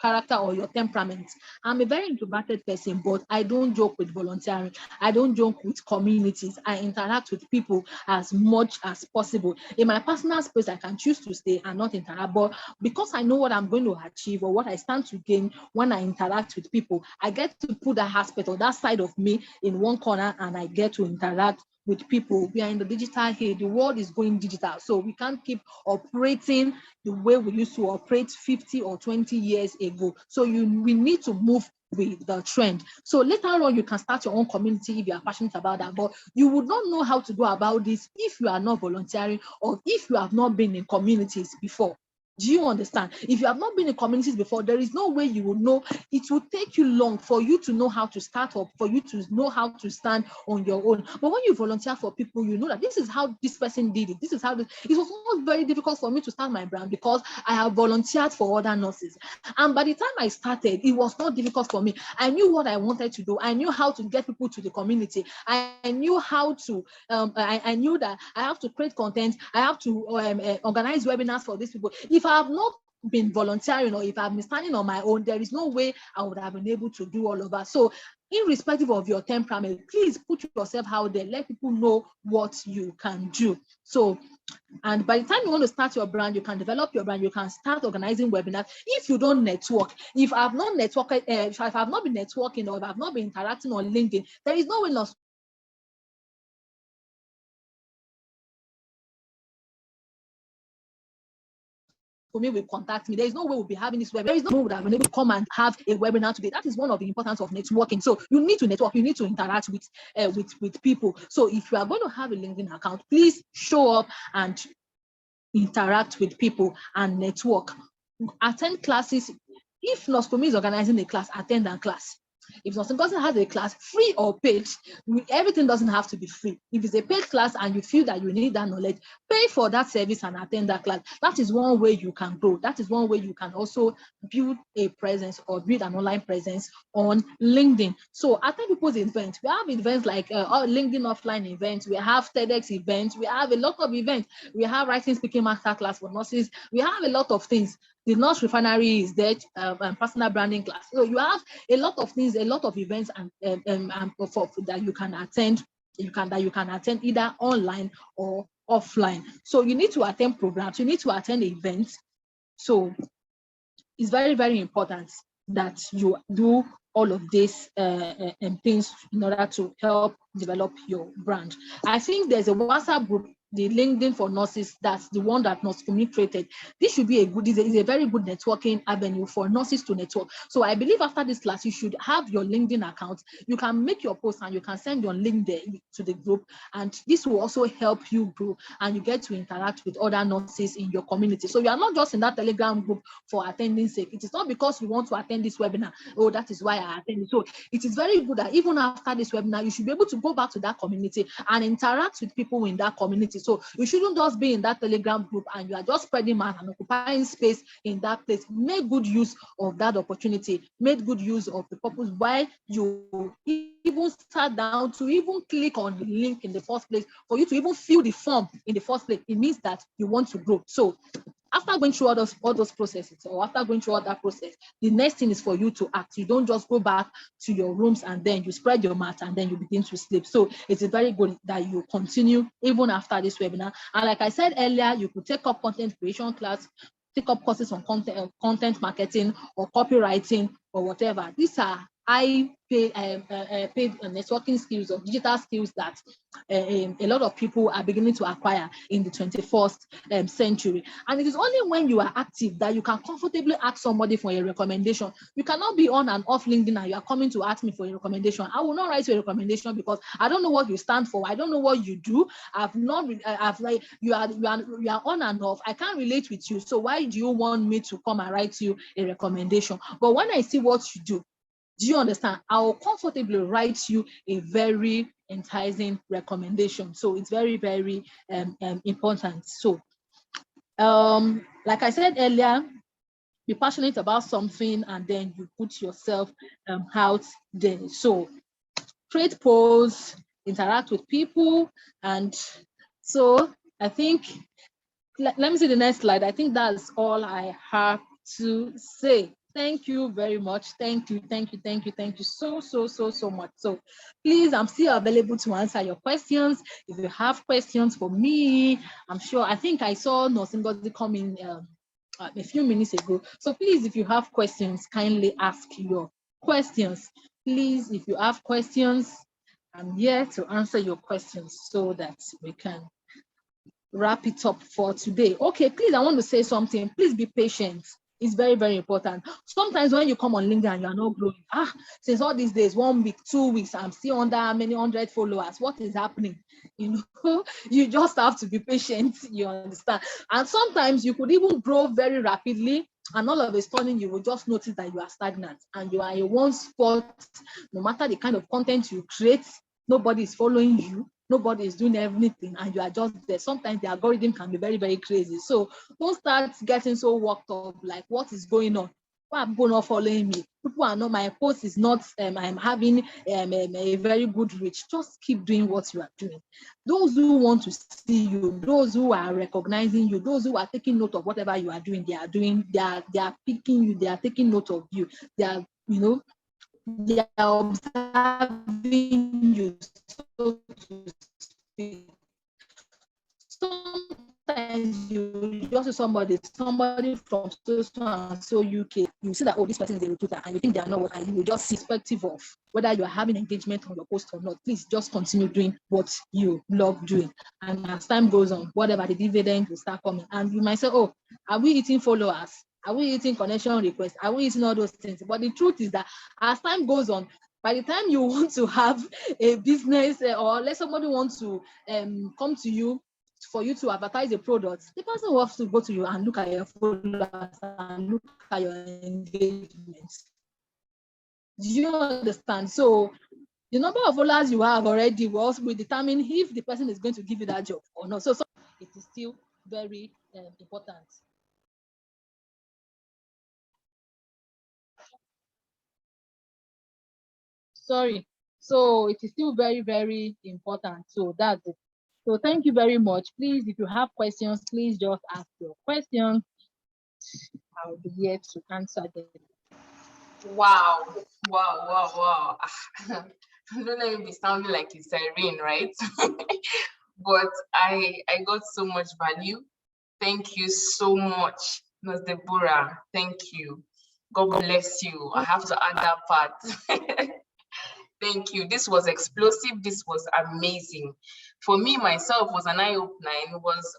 character or your temperament. I'm a very introverted person, but I don't joke with volunteering. I don't joke with communities. I interact with people as much as possible. In my personal space, I can choose to stay and not interact, but because I know what I'm going to achieve or what I stand to gain when I interact with people, I get to put that aspect or that side of me in one corner and I get to interact with people. We are in the digital age. The world is going digital, so we can't keep operating the way we used to operate 50 or 20 years ago. So we need to move with the trend. So later on, you can start your own community if you are passionate about that, but you would not know how to go about this if you are not volunteering or if you have not been in communities before. Do you understand? If you have not been in communities before, there is no way you will know. It will take you long for you to know how to start up, for you to know how to stand on your own. But when you volunteer for people, you know that this is how this person did it. This is how it was not very difficult for me to start my brand because I have volunteered for other nurses. And by the time I started, it was not difficult for me. I knew what I wanted to do. I knew how to get people to the community. I knew how to, I knew that I have to create content. I have to organize webinars for these people. If I have not been volunteering or if I've been standing on my own, there is no way I would have been able to do all of that. So irrespective of your temperament, please put yourself out there. Let people know what you can do. So, and by the time you want to start your brand, you can develop your brand, you can start organizing webinars. If you don't network, if I've not networked, if I've not been networking or if I've not been interacting on LinkedIn, there is no way for me will contact me. There is no way we'll be having this webinar. There is no way we would have been able to come and have a webinar today. That is one of the importance of networking. So you need to network, you need to interact with people. So if you are going to have a LinkedIn account, please show up and interact with people and network. Attend classes. If Noscomi is organizing a class, attend that class. If something has a class, free or paid, everything doesn't have to be free. If it's a paid class and you feel that you need that knowledge, pay for that service and attend that class. That is one way you can grow. That is one way you can also build a presence or build an online presence on LinkedIn. So attend people's events. We have events like LinkedIn offline events. We have TEDx events. We have a lot of events. We have writing speaking masterclass for nurses. We have a lot of things. The nurse refinery is there, and personal branding class. So you have a lot of things, a lot of events, and that you can attend. You can attend either online or offline. So you need to attend programs. You need to attend events. So it's very, very important that you do all of these things in order to help develop your brand. I think there's a WhatsApp group, the LinkedIn for nurses, that's the one that Nurse Kumi created. This should be is a very good networking avenue for nurses to network. So I believe after this class, you should have your LinkedIn account. You can make your post and you can send your link there to the group. And this will also help you grow and you get to interact with other nurses in your community. So you are not just in that Telegram group for attending sake. It is not because you want to attend this webinar. Oh, that is why I attended. So it is very good that even after this webinar, you should be able to go back to that community and interact with people in that community. So you shouldn't just be in that Telegram group and you are just spreading mass and occupying space in that place. Make good use of that opportunity. Make good use of the purpose why you even sat down to even click on the link in the first place, for you to even fill the form in the first place. It means that you want to grow. So after going through all those processes, or after going through all that process, the next thing is for you to act. You don't just go back to your rooms and then you spread your mat and then you begin to sleep. So it's very good that you continue even after this webinar. And like I said earlier, you could take up content creation class, take up courses on content marketing or copywriting or whatever. These are paid networking skills or digital skills that a lot of people are beginning to acquire in the 21st century. And it is only when you are active that you can comfortably ask somebody for a recommendation. You cannot be on and off LinkedIn and you are coming to ask me for a recommendation. I will not write you a recommendation because I don't know what you stand for. I don't know what you do. You are on and off. I can't relate with you. So why do you want me to come and write you a recommendation? But when I see what you do you understand? I will comfortably write you a very enticing recommendation. So it's very, very important. So, like I said earlier, be passionate about something and then you put yourself out there. So, create posts, interact with people, and so I think. Let me see the next slide. I think that's all I have to say. Thank you very much. Thank you so much. So please, I'm still available to answer your questions. If you have questions for me, I'm sure, I think I saw Nosingozi come in a few minutes ago. So please, if you have questions, kindly ask your questions. Please, if you have questions, I'm here to answer your questions so that we can wrap it up for today. Okay, please, I want to say something. Please be patient. It's very, very important. Sometimes when you come on LinkedIn and you are not growing, since all these days, 1 week, 2 weeks, I'm still under how many 100 followers. What is happening? You know, you just have to be patient, you understand? And sometimes you could even grow very rapidly, and all of a sudden you will just notice that you are stagnant and you are in one spot. No matter the kind of content you create, nobody is following you. Nobody is doing everything and you are just there. Sometimes the algorithm can be very, very crazy. So don't start getting so worked up, like what is going on? Why are people not following me? People are not, my post is not, I'm having a very good reach. Just keep doing what you are doing. Those who want to see you, those who are recognizing you, those who are taking note of whatever you are doing, they are picking you, they are taking note of you. They are, they are observing you, so to speak. Sometimes you just see somebody from so and so UK, you see that, oh, this person is a recruiter, and you think they are not what, and you just see perspective of whether you are having engagement on your post or not. Please just continue doing what you love doing. And as time goes on, whatever the dividend will start coming. And you might say, oh, are we eating followers? Are we eating connection requests? Are we eating all those things? But the truth is that as time goes on, by the time you want to have a business or let somebody want to come to you for you to advertise a product, the person will have to go to you and look at your followers and look at your engagement. Do you understand? So the number of followers you have already will determine if the person is going to give you that job or not. So it is still very important. Sorry. So it is still very, very important. So that's it. So thank you very much. Please, if you have questions, please just ask your questions. I'll be here to answer them. Wow, wow, wow, wow. Don't let me be sounding like it's Irene, right? But I got so much value. Thank you so much, Ms. Deborah. Thank you. God bless you. I have to add that part. Thank you. This was explosive. This was amazing. For me, myself, was an eye-opener. It was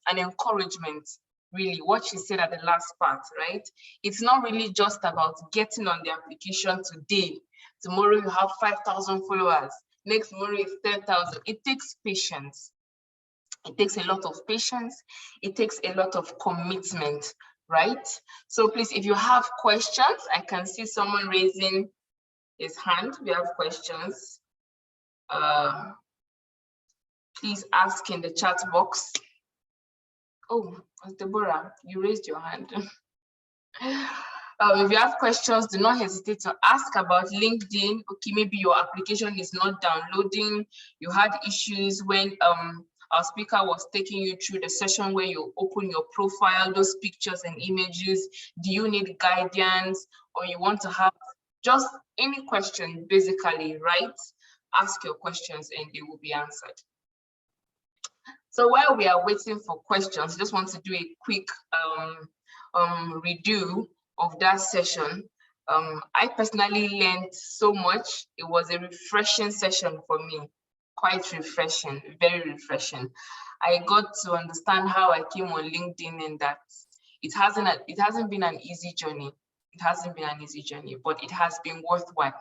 an encouragement, really, what she said at the last part, right? It's not really just about getting on the application today. Tomorrow you have 5,000 followers. Next tomorrow is 10,000. It takes patience. It takes a lot of patience. It takes a lot of commitment, right? So please, if you have questions, I can see someone raising his hand. We have questions. Please ask in the chat box. Oh, Deborah, you raised your hand. If you have questions, do not hesitate to ask about LinkedIn. Okay, maybe your application is not downloading. You had issues when our speaker was taking you through the session where you open your profile, those pictures and images. Do you need guidance, or you want to have just any question, basically, right? Ask your questions and they will be answered. So while we are waiting for questions, just want to do a quick redo of that session. I personally learned so much. It was a refreshing session for me, quite refreshing, very refreshing. I got to understand how I came on LinkedIn, and that it hasn't been an easy journey. It hasn't been an easy journey, but it has been worthwhile,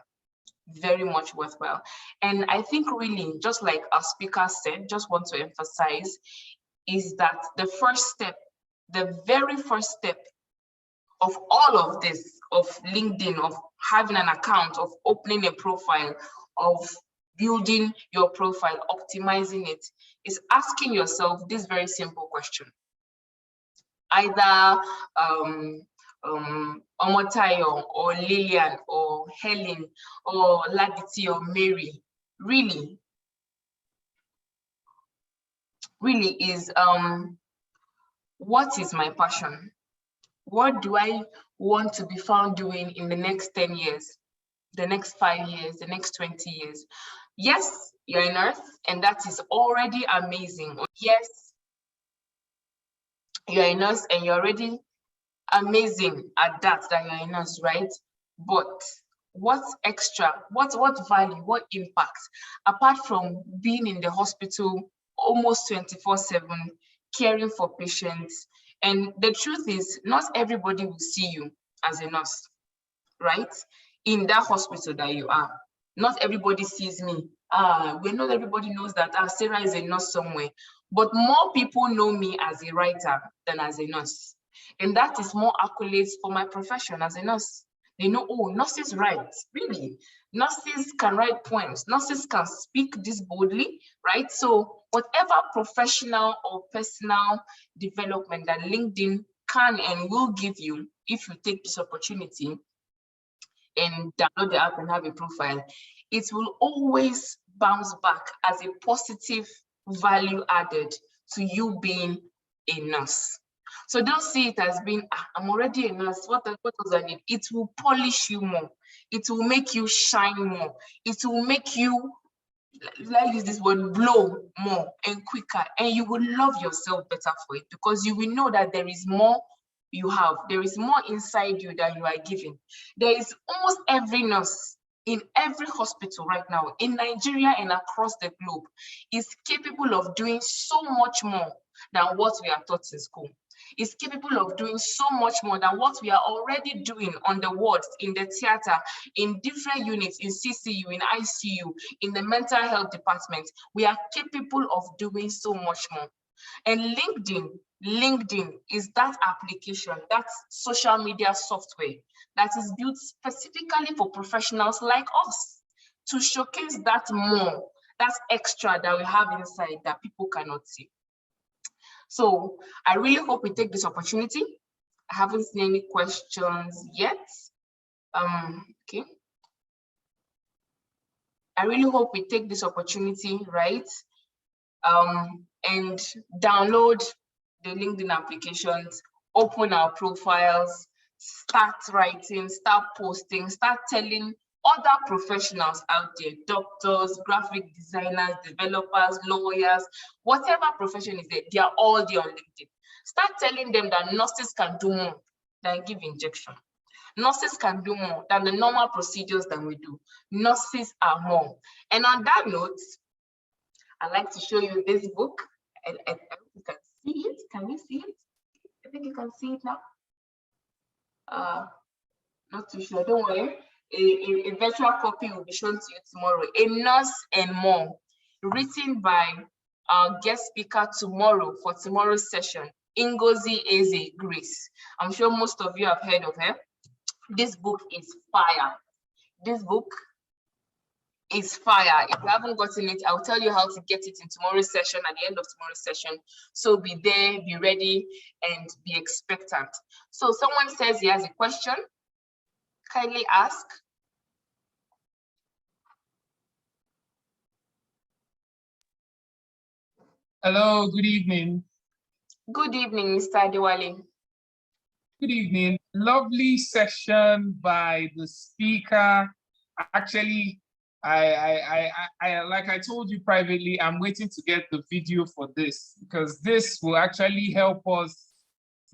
very much worthwhile. And I think really, just like our speaker said, just want to emphasize, is that the first step, the very first step of all of this, of LinkedIn, of having an account, of opening a profile, of building your profile, optimizing it, is asking yourself this very simple question. Either Omotayo or Lillian or Helen or Laditi or Mary, really is what is my passion? What do I want to be found doing in the next 10 years, the next 5 years, the next 20 years? Yes, you're a nurse, and that is already amazing. Yes, you're a nurse and you're already amazing at that you're a nurse, right? But what extra, what value, what impact, apart from being in the hospital almost 24/7, caring for patients? And the truth is, not everybody will see you as a nurse, right? In that hospital that you are. Not everybody sees me. Not everybody knows that Sarah is a nurse somewhere. But more people know me as a writer than as a nurse. And that is more accolades for my profession as a nurse. They know, oh, nurses write, really. Nurses can write poems. Nurses can speak this boldly, right? So whatever professional or personal development that LinkedIn can and will give you, if you take this opportunity and download the app and have a profile, it will always bounce back as a positive value added to you being a nurse. So don't see it as being, I'm already a nurse, what does I need? It will polish you more. It will make you shine more. It will make you, let's use this word, blow more and quicker. And you will love yourself better for it, because you will know that there is more you have. There is more inside you that you are giving. There is almost every nurse in every hospital right now in Nigeria and across the globe is capable of doing so much more than what we are taught in school. Is capable of doing so much more than what we are already doing on the wards, in the theater, in different units, in CCU, in ICU, in the mental health department. We are capable of doing so much more. And LinkedIn, LinkedIn is that application, that social media software that is built specifically for professionals like us to showcase that more, that extra that we have inside that people cannot see. So I really hope we take this opportunity. I haven't seen any questions yet. Okay. I really hope we take this opportunity, right? And download the LinkedIn applications, open our profiles, start writing, start posting, start telling other professionals out there, doctors, graphic designers, developers, lawyers, whatever profession is there, they are all there on LinkedIn. Start telling them that nurses can do more than give injection. Nurses can do more than the normal procedures that we do. Nurses are more. And on that note, I'd like to show you this book. I hope you can see it. Can you see it? I think you can see it now. Not too sure, don't worry. A virtual copy will be shown to you tomorrow. A Nurse and More, written by our guest speaker tomorrow for tomorrow's session, Ngozi Eze Grace. I'm sure most of you have heard of her. This book is fire. This book is fire. If you haven't gotten it, I'll tell you how to get it in tomorrow's session, at the end of tomorrow's session. So be there, be ready, and be expectant. So someone says he has a question. Kindly ask. Hello, good evening. Good evening, Mr. Adewale. Good evening. Lovely session by the speaker. Actually, I like I told you privately, I'm waiting to get the video for this because this will actually help us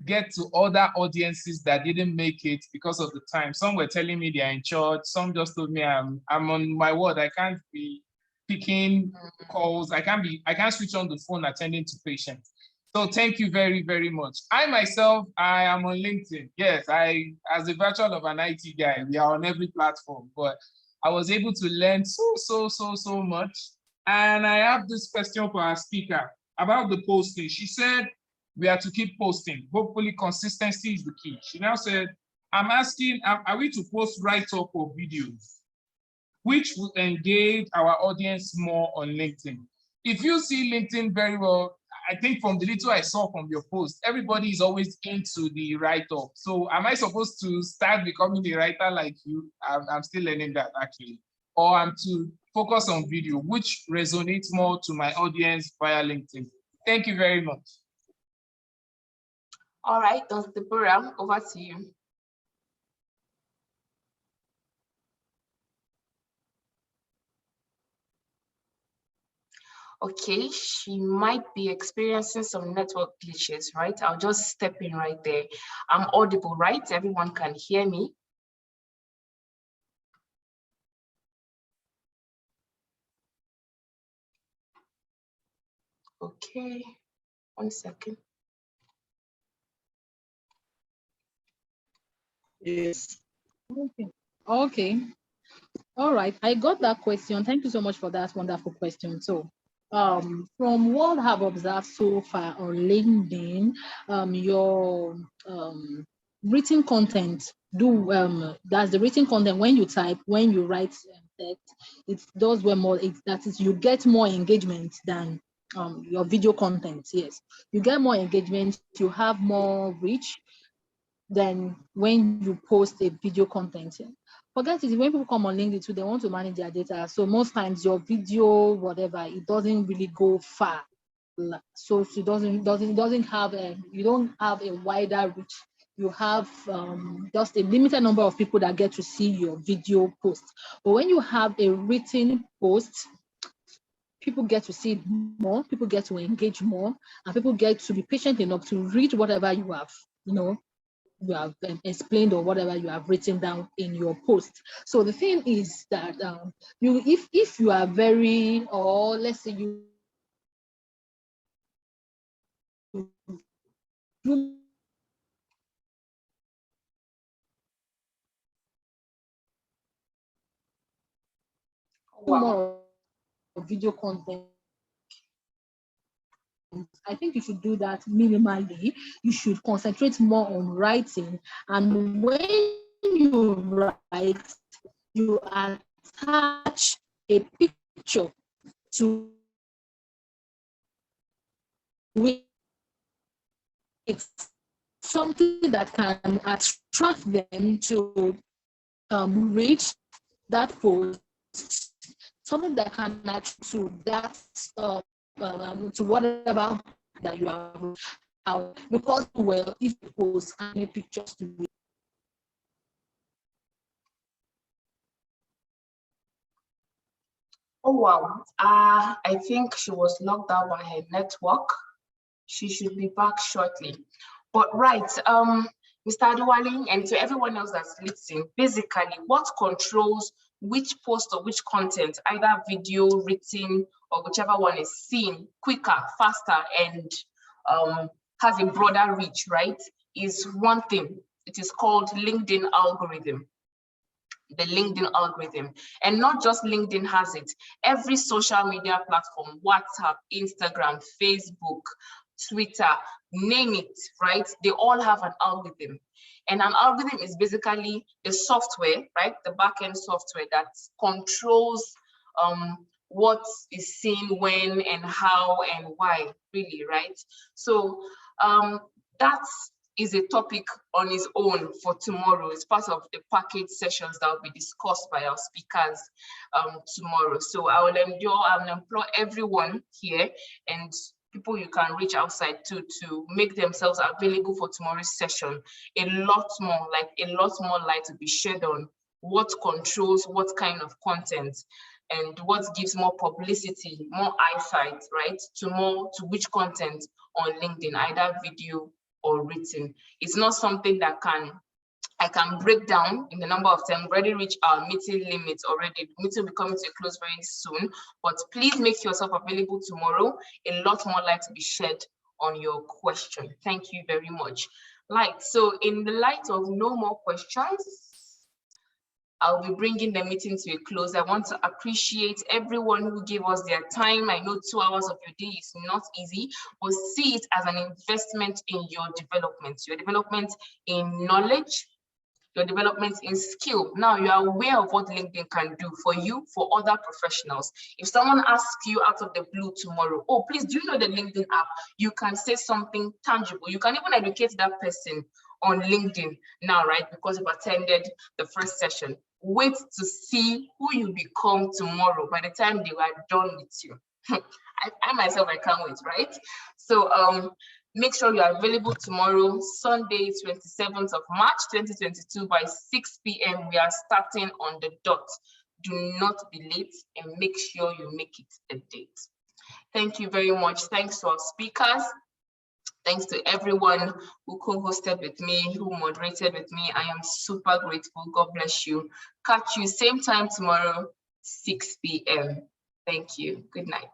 get to other audiences that didn't make it because of the time. Some were telling me they're in church. Some just told me I'm on my word. I can't be picking calls. I can't switch on the phone attending to patients. So thank you very, very much. I myself, I am on LinkedIn. Yes, as a virtual of an IT guy, we are on every platform, but I was able to learn so much. And I have this question for our speaker about the posting. She said, we are to keep posting. Hopefully consistency is the key. She now said, I'm asking, are we to post write-up or videos, which will engage our audience more on LinkedIn? If you see LinkedIn very well, I think from the little I saw from your post, everybody is always into the write-up. So am I supposed to start becoming a writer like you? I'm still learning that actually. Or I'm to focus on video, which resonates more to my audience via LinkedIn. Thank you very much. All right, Dr. Deborah, over to you. Okay, she might be experiencing some network glitches, right? I'll just step in right there. I'm audible, right? Everyone can hear me. Okay, 1 second. Yes. Okay. All right. I got that question. Thank you so much for that wonderful question. So, from what I've observed so far on LinkedIn, your written content that's the written content. When you type, when you write text, it does well more. That is, you get more engagement than your video content. Yes, you get more engagement. You have more reach than when you post a video content. Forget it, when people come on LinkedIn too, they want to manage their data. So most times your video, whatever, it doesn't really go far. So it doesn't have you don't have a wider reach. You have just a limited number of people that get to see your video post. But when you have a written post, people get to see it more, people get to engage more, and people get to be patient enough to read whatever you have, you have explained or whatever you have written down in your post. So the thing is that if you are very, or let's say you do more video content, I think you should do that minimally. You should concentrate more on writing. And when you write, you attach a picture to it, something that can attract them to reach that post, something that can attract to that to whatever that you have out, because well, if you post any pictures to it. Oh wow. I think she was locked out by her network. She should be back shortly. But right, Mr. Adewale, and to everyone else that's listening, basically what controls which post or which content, either video, written, or whichever one is seen quicker, faster, and has a broader reach, right, is one thing. It is called LinkedIn algorithm. The LinkedIn algorithm. And not just LinkedIn has it. Every social media platform, WhatsApp, Instagram, Facebook, Twitter, name it, right? They all have an algorithm. And an algorithm is basically the software, right? The backend software that controls what is seen when and how and why, really, right? So that's is a topic on its own for tomorrow. It's part of the package sessions that will be discussed by our speakers tomorrow. So I will implore everyone here and people you can reach outside to make themselves available for tomorrow's session. A lot more light to be shed on what controls what kind of content and what gives more publicity, more eyesight, right, to which content on LinkedIn, either video or written. It's not something that I can break down in the number of times. We've already reached our meeting limits already. The meeting will be coming to a close very soon, but please make yourself available tomorrow. A lot more light to be shed on your question. Thank you very much. So in the light of no more questions, I'll be bringing the meeting to a close. I want to appreciate everyone who gave us their time. I know 2 hours of your day is not easy, but see it as an investment in your development in knowledge, your development in skill. Now you are aware of what LinkedIn can do for you, for other professionals. If someone asks you out of the blue tomorrow, oh, please, do you know the LinkedIn app? You can say something tangible. You can even educate that person on LinkedIn now, right? Because you've attended the first session. Wait to see who you become tomorrow by the time they are done with you. I myself, I can't wait, right? So make sure you are available tomorrow, Sunday, 27th of March, 2022 by 6 p.m. We are starting on the dot. Do not be late and make sure you make it a date. Thank you very much. Thanks to our speakers. Thanks to everyone who co-hosted with me, who moderated with me. I am super grateful. God bless you. Catch you same time tomorrow, 6 p.m. Thank you. Good night.